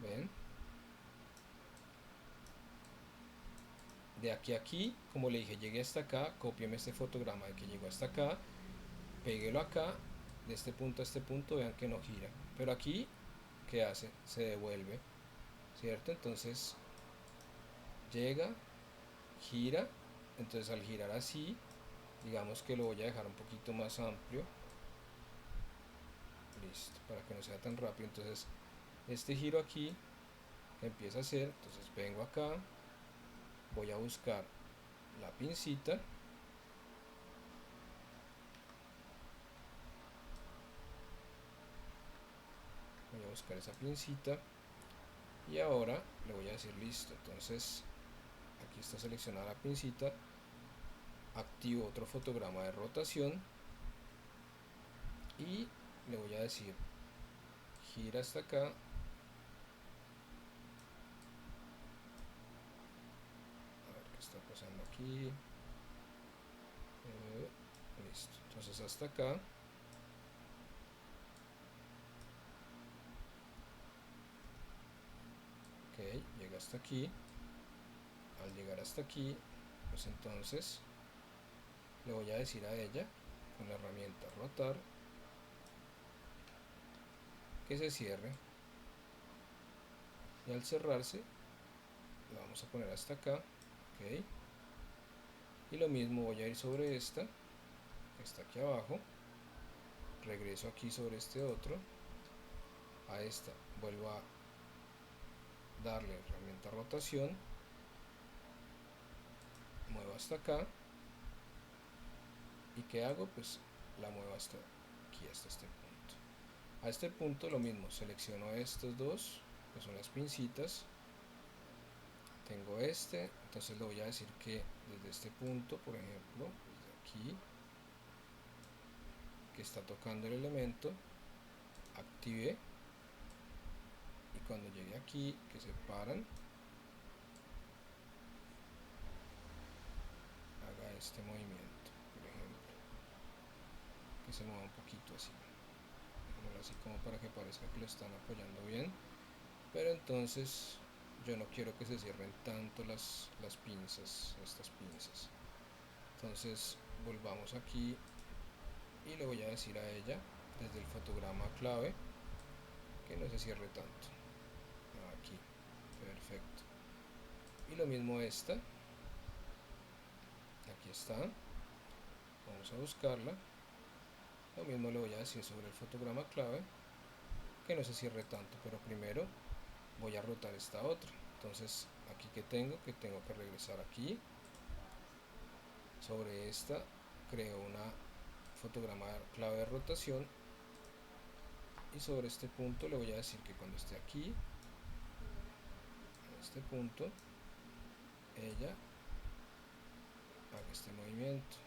ven, de aquí a aquí, como le dije, llegué hasta acá, copieme este fotograma de que llegó hasta acá, péguelo acá, de este punto a este punto, vean que no gira, pero aquí, ¿qué hace? Se devuelve, ¿cierto? Entonces llega, gira, entonces al girar así, digamos que lo voy a dejar un poquito más amplio, listo, para que no sea tan rápido. Entonces este giro aquí que empieza a hacer, entonces vengo acá, voy a buscar la pincita, voy a buscar esa pincita y ahora le voy a decir listo. Entonces aquí está seleccionada la pincita, activo otro fotograma de rotación y le voy a decir gira hasta acá, a ver qué está pasando aquí, llegas hasta acá, ok, llega hasta aquí. Al llegar hasta aquí, pues entonces le voy a decir a ella con la herramienta rotar que se cierre, y al cerrarse la vamos a poner hasta acá, ok, y lo mismo voy a ir sobre esta que está aquí abajo, regreso aquí sobre este otro, a esta vuelvo a darle herramienta rotación, muevo hasta acá, y ¿qué hago? Pues la muevo hasta aquí, hasta este punto. A este punto lo mismo, selecciono estos dos que son las pincitas, tengo este, entonces le voy a decir que desde este punto, por ejemplo, desde aquí que está tocando el elemento, active, y cuando llegue aquí que se paran, haga este movimiento, por ejemplo, que se mueva un poquito así, así como para que parezca que lo están apoyando bien, pero entonces yo no quiero que se cierren tanto las pinzas, estas pinzas. Entonces volvamos aquí y le voy a decir a ella desde el fotograma clave que no se cierre tanto. Aquí, perfecto. Y lo mismo esta, aquí está, vamos a buscarla. Lo mismo le voy a decir sobre el fotograma clave que no se cierre tanto, pero primero voy a rotar esta otra. Entonces aquí que tengo que regresar aquí sobre esta, creo una fotograma clave de rotación, y sobre este punto le voy a decir que cuando esté aquí en este punto ella haga este movimiento.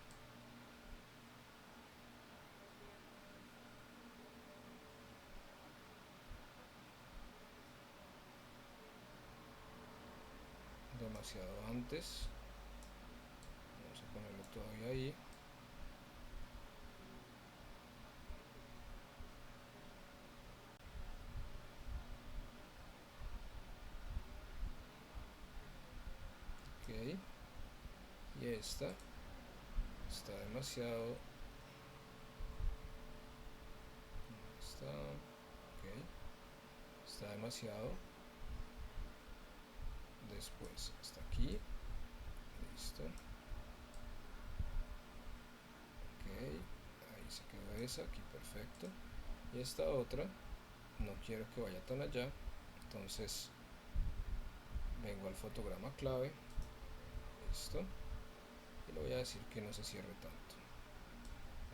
Demasiado antes, vamos a ponerlo todavía ahí. Ok, y esta está demasiado, está demasiado después, hasta aquí, listo, ok, ahí se quedó esa, aquí perfecto, y esta otra no quiero que vaya tan allá, entonces vengo al fotograma clave, listo, y le voy a decir que no se cierre tanto,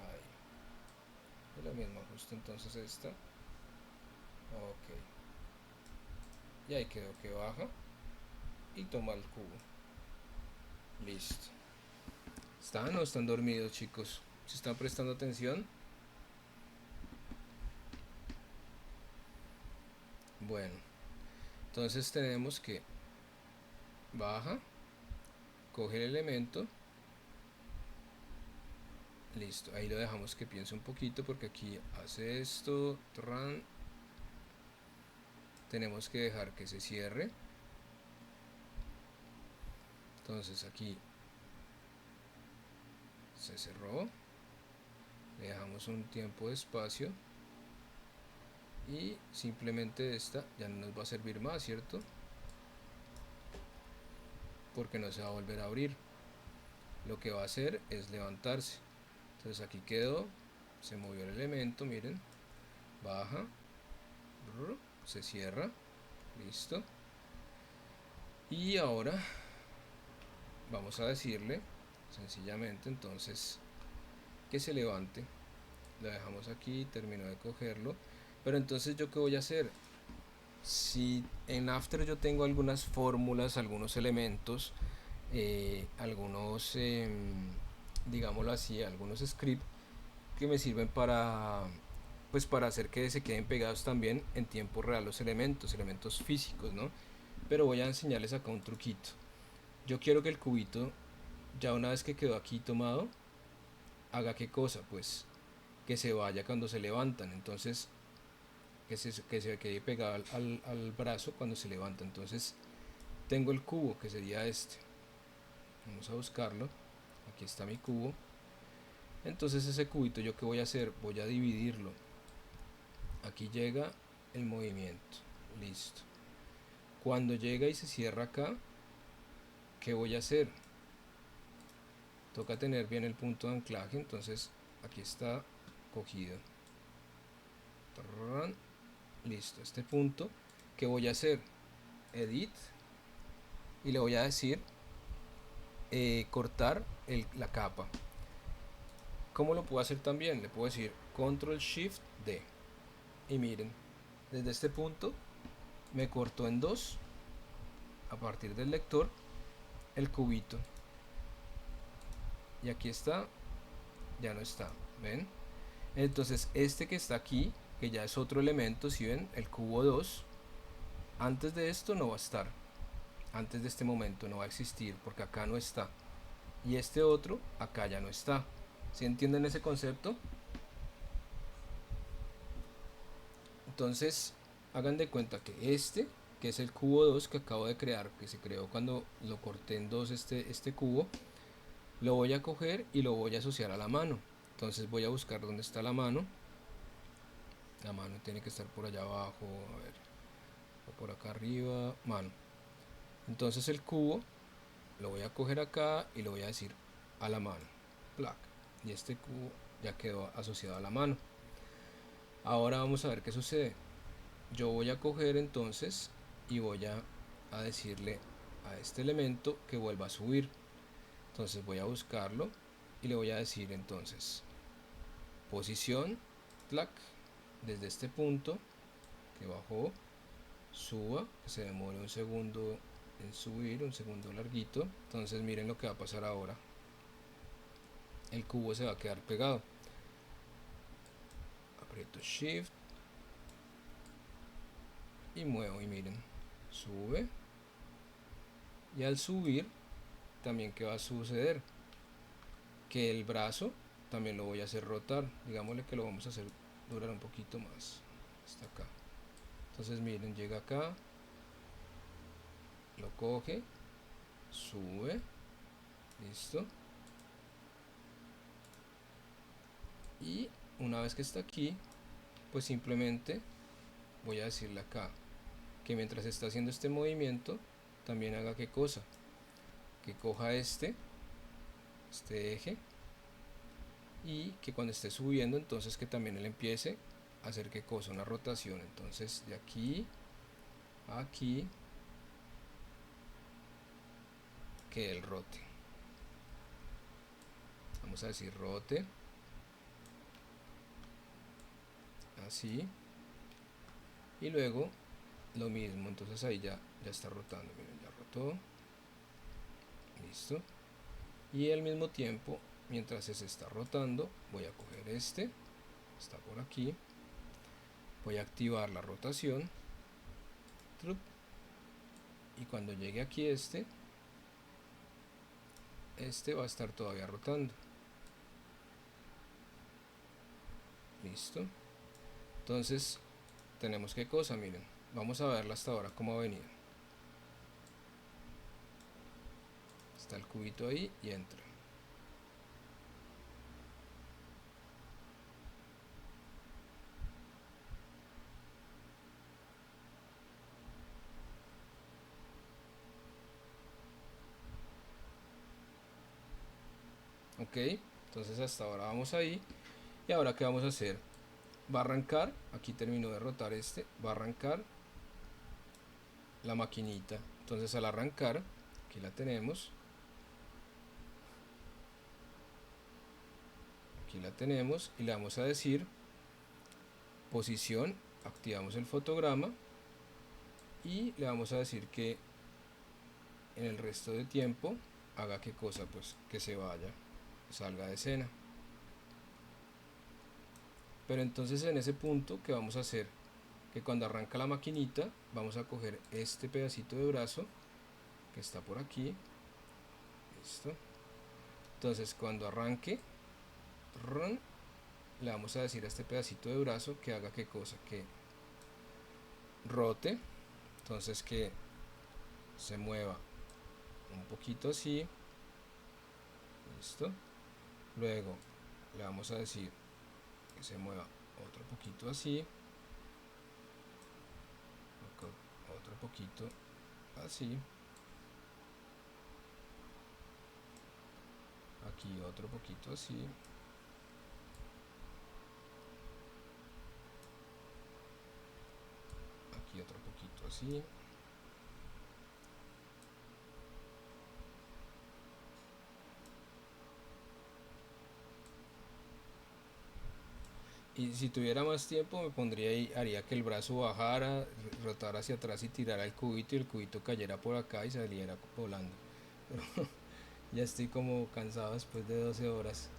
ahí, y lo mismo ajusto entonces esta, ok, y ahí quedó que baja y toma el cubo, listo. ¿Están o están dormidos, chicos? ¿Se están prestando atención? Bueno, entonces tenemos que baja, coge el elemento, listo, ahí lo dejamos que piense un poquito porque aquí hace esto, tenemos que dejar que se cierre, entonces aquí se cerró, le dejamos un tiempo de espacio y simplemente esta ya no nos va a servir más, ¿cierto? Porque no se va a volver a abrir, lo que va a hacer es levantarse, entonces aquí quedó, se movió el elemento, miren, baja, se cierra, listo, y ahora vamos a decirle sencillamente entonces que se levante, lo dejamos aquí, termino de cogerlo, pero entonces yo qué voy a hacer, si en After yo tengo algunas fórmulas, algunos elementos, algunos digámoslo así, algunos scripts que me sirven para pues para hacer que se queden pegados también en tiempo real los elementos físicos, ¿no? Pero voy a enseñarles acá un truquito. Yo quiero que el cubito, ya una vez que quedó aquí tomado, haga qué cosa, pues que se vaya cuando se levantan, entonces que se quede pegado al brazo cuando se levanta. Entonces tengo el cubo que sería este, vamos a buscarlo, aquí está mi cubo. Entonces ese cubito, yo qué voy a hacer, voy a dividirlo, aquí llega el movimiento, listo. Cuando llega y se cierra acá, ¿qué voy a hacer? Toca tener bien el punto de anclaje, entonces aquí está cogido. Listo, este punto, ¿qué voy a hacer? Edit, y le voy a decir cortar la capa. ¿Cómo lo puedo hacer también? Le puedo decir Control Shift D. Y miren, desde este punto me cortó en dos, a partir del lector, el cubito. Y aquí está, ya no está, ¿ven? Entonces este que está aquí, que ya es otro elemento, si ven, el cubo 2, antes de esto no va a estar, antes de este momento no va a existir, porque acá no está. Y este otro, acá ya no está. ¿Sí entienden ese concepto? Entonces, hagan de cuenta que este, que es el cubo 2 que acabo de crear, que se creó cuando lo corté en dos este cubo, lo voy a coger y lo voy a asociar a la mano. Entonces voy a buscar dónde está la mano. La mano tiene que estar por allá abajo, a ver, o por acá arriba, mano. Entonces el cubo lo voy a coger acá y lo voy a decir a la mano, plac, y este cubo ya quedó asociado a la mano. Ahora vamos a ver qué sucede. Yo voy a coger entonces y voy a decirle a este elemento que vuelva a subir. Entonces voy a buscarlo y le voy a decir entonces posición, clac, desde este punto que bajó, suba, que se demore un segundo en subir, un segundo larguito. Entonces miren lo que va a pasar ahora. El cubo se va a quedar pegado. Aprieto Shift y muevo y miren, sube. Y al subir, también ¿qué va a suceder? Que el brazo también lo voy a hacer rotar. Digámosle que lo vamos a hacer durar un poquito más. Hasta acá. Entonces miren, llega acá, lo coge, sube, listo. Y una vez que está aquí, pues simplemente voy a decirle acá que mientras está haciendo este movimiento, también haga qué cosa, que coja este eje, y que cuando esté subiendo, entonces que también él empiece a hacer qué cosa, una rotación. Entonces de aquí a aquí, que él rote. Vamos a decir rote, así, y luego lo mismo. Entonces ahí ya está rotando, miren, ya rotó, listo. Y al mismo tiempo, mientras se está rotando, voy a coger este, está por aquí, voy a activar la rotación, y cuando llegue aquí este va a estar todavía rotando, listo. Entonces tenemos qué cosa, miren, vamos a verla hasta ahora cómo ha venido. Está el cubito ahí y entra. Ok, entonces hasta ahora vamos ahí. Y ahora qué vamos a hacer, va a arrancar, aquí terminó de rotar va a arrancar la maquinita. Entonces al arrancar, aquí la tenemos, aquí la tenemos, y le vamos a decir posición, activamos el fotograma y le vamos a decir que en el resto de tiempo haga qué cosa, pues que se vaya, salga de escena. Pero entonces en ese punto, ¿qué vamos a hacer? Que cuando arranca la maquinita, vamos a coger este pedacito de brazo que está por aquí, listo. Entonces cuando arranque, run, le vamos a decir a este pedacito de brazo que haga qué cosa, que rote, entonces que se mueva un poquito así, listo. Luego le vamos a decir que se mueva otro poquito así, otro poquito así, aquí otro poquito así, aquí otro poquito así. Y si tuviera más tiempo me pondría ahí, haría que el brazo bajara, rotara hacia atrás y tirara el cubito y el cubito cayera por acá y saliera volando. Pero ya estoy como cansado después de 12 horas.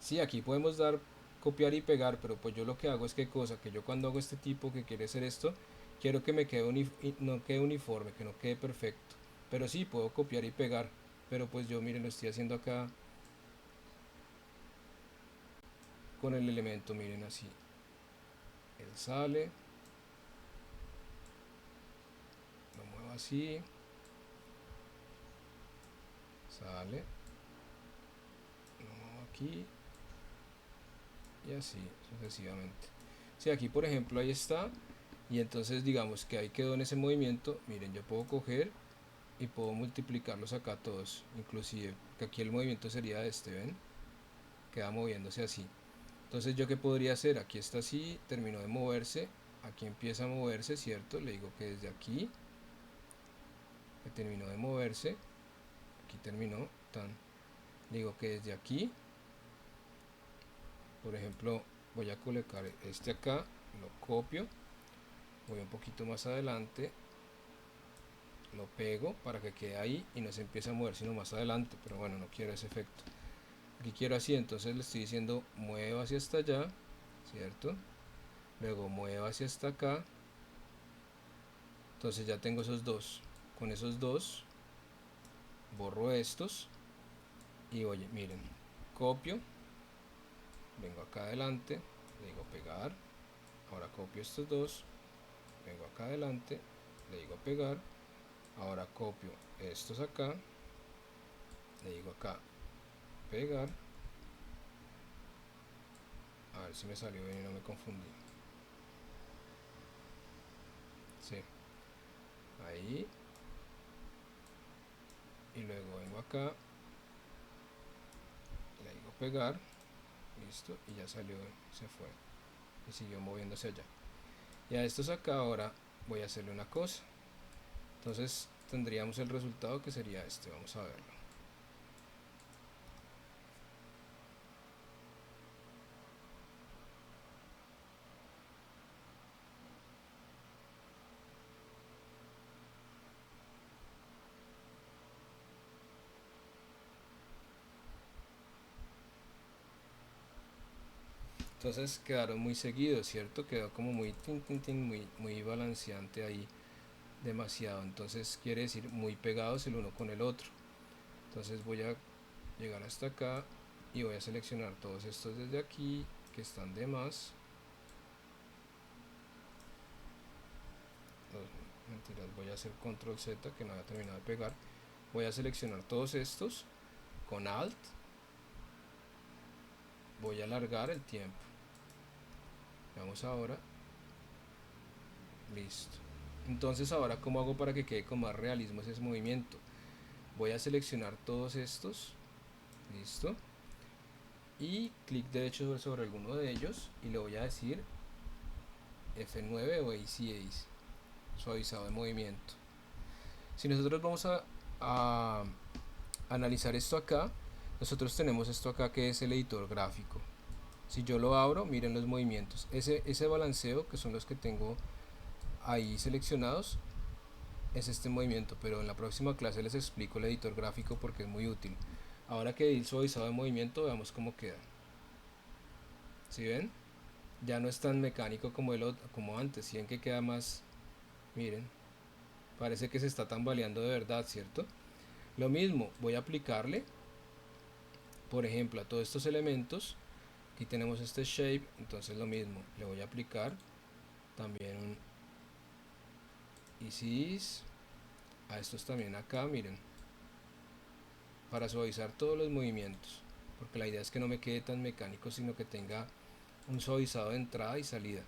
Sí, aquí podemos dar copiar y pegar, pero pues yo lo que hago es que cosa, que yo cuando hago este tipo que quiere hacer esto, quiero que me quede no quede uniforme, que no quede perfecto. Pero sí, puedo copiar y pegar. Pero pues yo miren, lo estoy haciendo acá con el elemento, miren así. Él sale, lo muevo así, sale, lo muevo aquí y así sucesivamente. Si aquí por ejemplo ahí está, y entonces digamos que ahí quedó en ese movimiento, miren, yo puedo coger y puedo multiplicarlos acá todos, inclusive que aquí el movimiento sería este, ven, queda moviéndose así. Entonces yo qué podría hacer, aquí está así, terminó de moverse, aquí empieza a moverse, cierto, le digo que desde aquí que terminó de moverse, aquí terminó, tan, le digo que desde aquí, por ejemplo, voy a colocar este acá, lo copio, voy un poquito más adelante, lo pego para que quede ahí y no se empiece a mover sino más adelante, pero bueno, no quiero ese efecto. Aquí quiero así, entonces le estoy diciendo mueva hacia hasta allá, cierto, luego mueva hacia hasta acá, entonces ya tengo esos dos, con esos dos borro estos y oye, miren, copio, vengo acá adelante, le digo pegar, ahora copio estos dos, vengo acá adelante, le digo pegar, ahora copio estos acá, le digo acá pegar, a ver si me salió bien y no me confundí. Sí, ahí, y luego vengo acá, le digo pegar, listo, y ya salió, se fue y siguió moviéndose allá. Y a estos acá ahora voy a hacerle una cosa, entonces tendríamos el resultado que sería este, vamos a verlo. Entonces quedaron muy seguidos, ¿cierto? Quedó como muy tin, tin, tin, muy balanceante ahí, demasiado. Entonces quiere decir muy pegados el uno con el otro. Entonces voy a llegar hasta acá y voy a seleccionar todos estos desde aquí que están de más. No, mentiras, voy a hacer control Z que no había terminado de pegar. Voy a seleccionar todos estos con alt. Voy a alargar el tiempo. Vamos ahora. Listo. Entonces ahora cómo hago para que quede con más realismo ese movimiento. Voy a seleccionar todos estos. Listo. Y clic derecho sobre alguno de ellos y le voy a decir F9 o Easy Ace, suavizado de movimiento. Si nosotros vamos a analizar esto acá, nosotros tenemos esto acá que es el editor gráfico. Si yo lo abro, miren los movimientos. Ese balanceo, que son los que tengo ahí seleccionados, es este movimiento, pero en la próxima clase les explico el editor gráfico porque es muy útil. Ahora que el suavizado de movimiento, veamos cómo queda. ¿Sí ven? Ya no es tan mecánico como como antes. ¿Sí ven que queda más? Miren, parece que se está tambaleando de verdad, ¿cierto? Lo mismo, voy a aplicarle por ejemplo, a todos estos elementos. Aquí tenemos este shape, entonces lo mismo, le voy a aplicar también un easy ease a estos también acá, miren, para suavizar todos los movimientos, porque la idea es que no me quede tan mecánico, sino que tenga un suavizado de entrada y salida.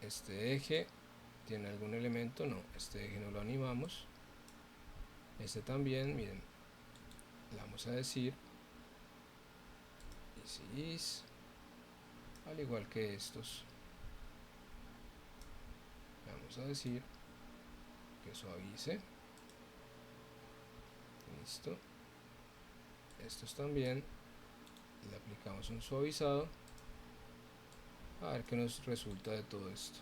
Este eje tiene algún elemento, no, este eje no lo animamos. Este también, miren, le vamos a decir easy ease, al igual que estos, le vamos a decir que suavice. Listo. Estos también le aplicamos un suavizado, a ver qué nos resulta de todo esto.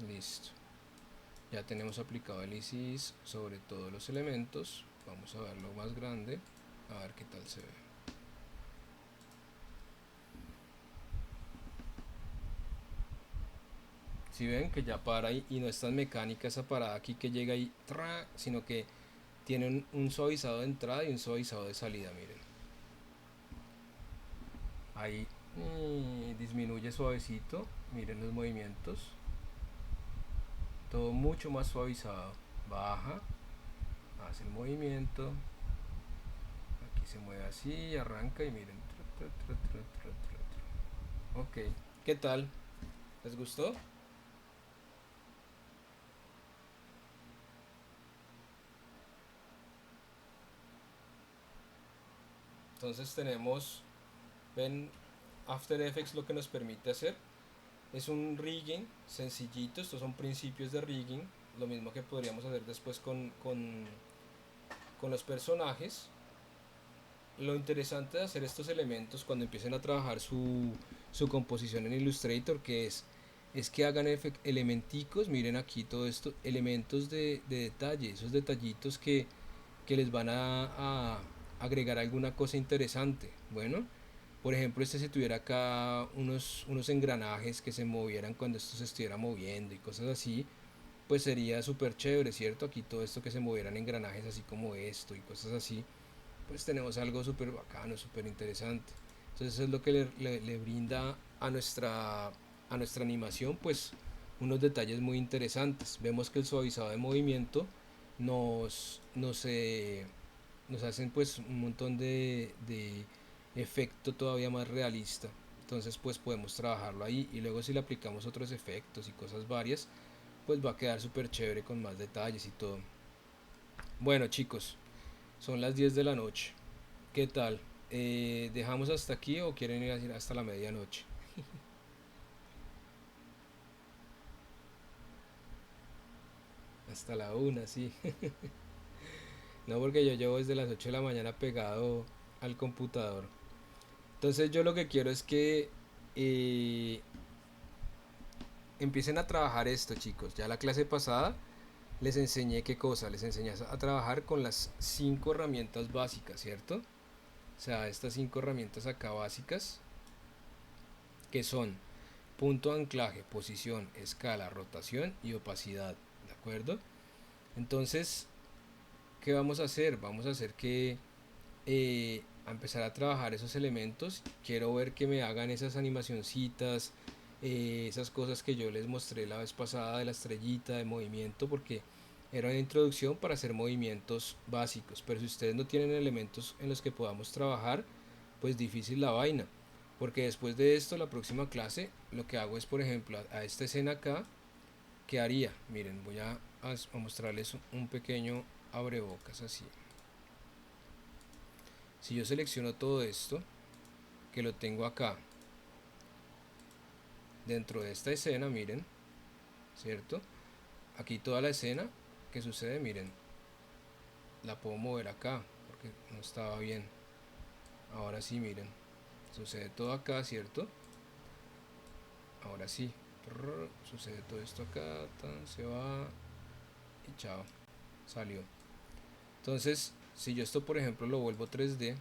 Listo, ya tenemos aplicado el easy ease sobre todos los elementos. Vamos a verlo más grande, a ver qué tal se ve. Si ven que ya para y no es tan mecánica esa parada aquí que llega y sino que tiene un suavizado de entrada y un suavizado de salida, miren. Ahí disminuye suavecito, miren los movimientos. Todo mucho más suavizado. Baja, hace el movimiento. Aquí se mueve así, arranca y miren. Ok, ¿qué tal? ¿Les gustó? Entonces tenemos, ven, After Effects lo que nos permite hacer es un rigging sencillito. Estos son principios de rigging, lo mismo que podríamos hacer después con los personajes. Lo interesante de hacer estos elementos cuando empiecen a trabajar su composición en Illustrator, que es que hagan elementicos, miren aquí todo esto, elementos de detalle, esos detallitos que les van a agregar alguna cosa interesante. Bueno, por ejemplo, si tuviera acá unos engranajes que se movieran cuando esto se estuviera moviendo y cosas así, pues sería súper chévere, ¿cierto? Aquí todo esto que se movieran engranajes así como esto y cosas así, pues tenemos algo súper bacano, súper interesante. Entonces eso es lo que le brinda a nuestra animación, pues unos detalles muy interesantes. Vemos que el suavizado de movimiento nos hacen pues un montón de efecto todavía más realista. Entonces pues podemos trabajarlo ahí y luego si le aplicamos otros efectos y cosas varias, pues va a quedar súper chévere con más detalles y todo. Bueno chicos, son las 10 de la noche. ¿Qué tal? ¿Dejamos hasta aquí o quieren ir hasta la medianoche? Hasta la una, sí. No, porque yo llevo desde las 8 de la mañana pegado al computador. Entonces yo lo que quiero es que eh, empiecen a trabajar esto, chicos. Ya la clase pasada les enseñé qué cosa. Les enseñé a trabajar con las 5 herramientas básicas, ¿cierto? O sea, estas 5 herramientas acá básicas, que son punto de anclaje, posición, escala, rotación y opacidad, ¿de acuerdo? Entonces, ¿qué vamos a hacer? Vamos a hacer que a empezar a trabajar esos elementos. Quiero ver que me hagan esas animacioncitas, esas cosas que yo les mostré la vez pasada de la estrellita de movimiento, porque era una introducción para hacer movimientos básicos. Pero si ustedes no tienen elementos en los que podamos trabajar, pues difícil la vaina. Porque después de esto, la próxima clase, lo que hago es, por ejemplo, a esta escena acá, ¿qué haría? Miren, voy a mostrarles un pequeño abrebocas así. Si yo selecciono todo esto, que lo tengo acá, dentro de esta escena, miren, ¿cierto? Aquí toda la escena que sucede, miren, la puedo mover acá, porque no estaba bien. Ahora sí, miren, sucede todo acá, ¿cierto? Ahora sí, sucede todo esto acá, se va y chao, salió. Entonces, si yo esto por ejemplo lo vuelvo 3D,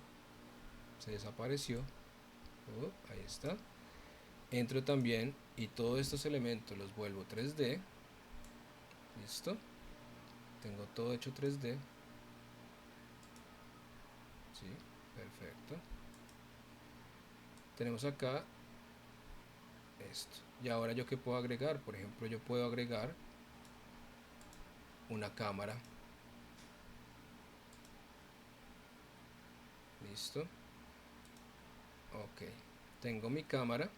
se desapareció. Ahí está. Entro también y todos estos elementos los vuelvo 3D. Listo. Tengo todo hecho 3D. Sí, perfecto. Tenemos acá esto. Y ahora yo qué puedo agregar, por ejemplo, yo puedo agregar una cámara. Listo. Ok. Tengo mi cámara.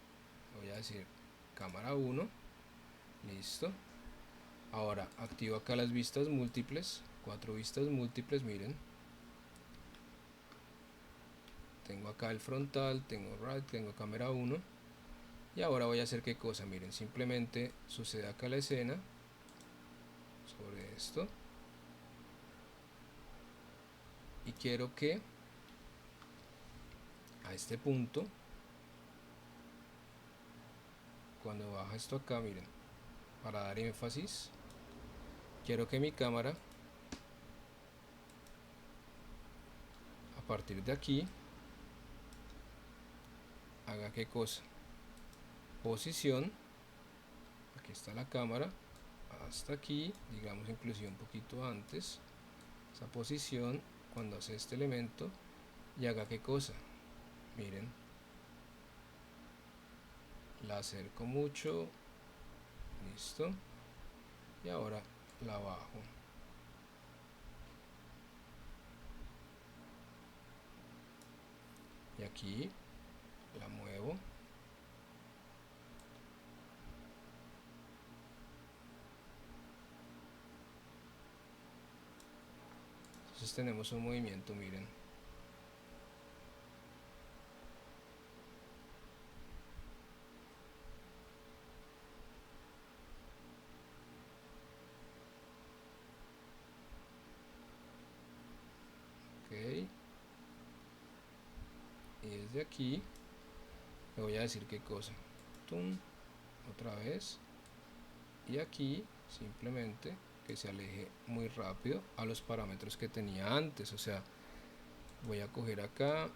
Voy a decir cámara 1. Listo. Ahora activo acá las vistas múltiples. 4 vistas múltiples, miren. Tengo acá el frontal, tengo right, tengo cámara 1. Y ahora voy a hacer qué cosa, miren, simplemente sucede acá la escena sobre esto. Y quiero que a este punto, cuando baja esto acá, miren, para dar énfasis, quiero que mi cámara, a partir de aquí, haga qué cosa, posición, aquí está la cámara, hasta aquí, digamos inclusive un poquito antes, esa posición, cuando hace este elemento, y haga qué cosa, miren, la acerco mucho, listo, y ahora la bajo. Y aquí la muevo. Entonces tenemos un movimiento, miren. Ok. Y desde aquí le voy a decir qué cosa. Tum, otra vez. Y aquí simplemente que se aleje muy rápido a los parámetros que tenía antes. O sea, voy a coger acá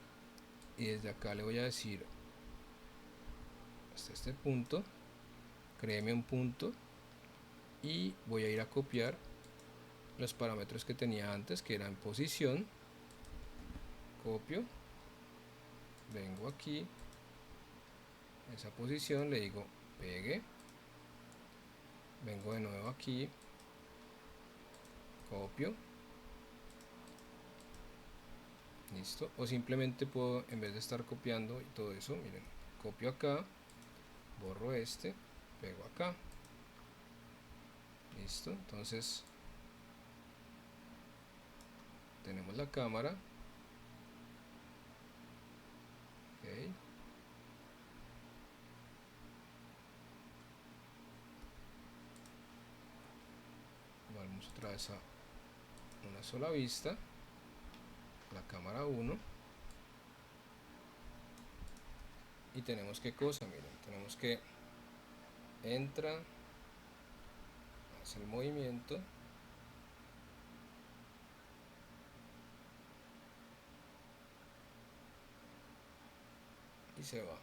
y desde acá le voy a decir hasta este punto. Créeme un punto. Y voy a ir a copiar los parámetros que tenía antes, que eran posición. Copio. Vengo aquí. Esa posición le digo pegue. Vengo de nuevo aquí. Copio. Listo. O simplemente puedo, en vez de estar copiando y todo eso, miren, copio acá, borro este, pego acá. Listo. Entonces tenemos la cámara. Okay. Vamos otra vez a una sola vista. La cámara 1. Y tenemos qué cosa, miren, tenemos que entra, hace el movimiento. Y se va.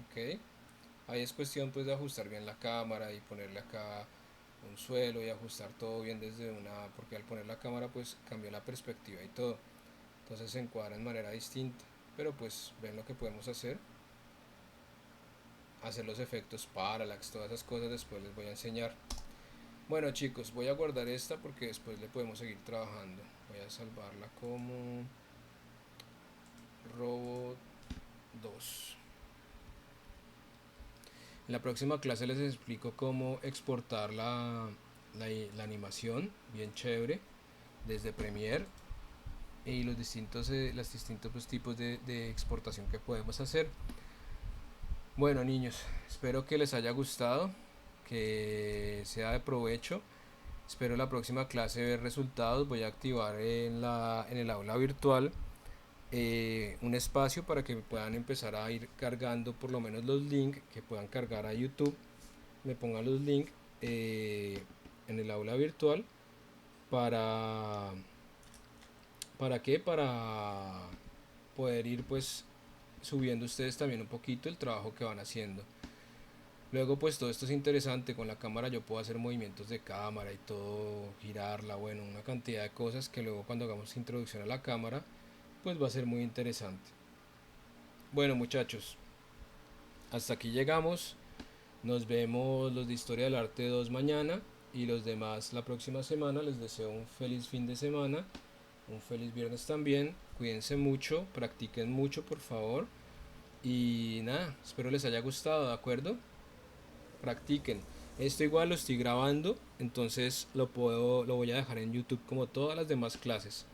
Ok. Ahí es cuestión pues de ajustar bien la cámara y ponerle acá un suelo y ajustar todo bien desde una, porque al poner la cámara pues cambió la perspectiva y todo, entonces se encuadra de manera distinta, pero pues ven lo que podemos hacer los efectos, parallax, todas esas cosas después les voy a enseñar. Bueno chicos, voy a guardar esta porque después le podemos seguir trabajando. Voy a salvarla como robot 2. En la próxima clase les explico cómo exportar la animación, bien chévere, desde Premiere y los distintos pues, tipos de exportación que podemos hacer. Bueno niños, espero que les haya gustado, que sea de provecho. Espero la próxima clase ver resultados. Voy a activar en el aula virtual un espacio para que puedan empezar a ir cargando por lo menos los links, que puedan cargar a YouTube, me pongan los links en el aula virtual para, ¿Para qué? Para poder ir pues subiendo ustedes también un poquito el trabajo que van haciendo. Luego pues todo esto es interesante, con la cámara yo puedo hacer movimientos de cámara y todo, girarla, bueno, una cantidad de cosas que luego cuando hagamos introducción a la cámara pues va a ser muy interesante. Bueno muchachos, hasta aquí llegamos, nos vemos los de Historia del Arte 2 mañana y los demás la próxima semana. Les deseo un feliz fin de semana, un feliz viernes también, cuídense mucho, practiquen mucho por favor y nada, espero les haya gustado, ¿de acuerdo? Practiquen. Esto igual lo estoy grabando, entonces lo voy a dejar en YouTube como todas las demás clases,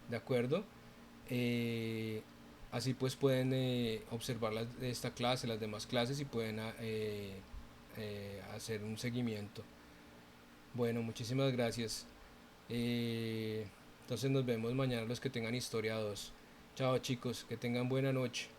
¿de acuerdo? Eh, Así pues pueden observar esta clase, las demás clases y pueden hacer un seguimiento. Bueno, muchísimas gracias. Entonces nos vemos mañana los que tengan historia 2. Chao chicos, que tengan buena noche.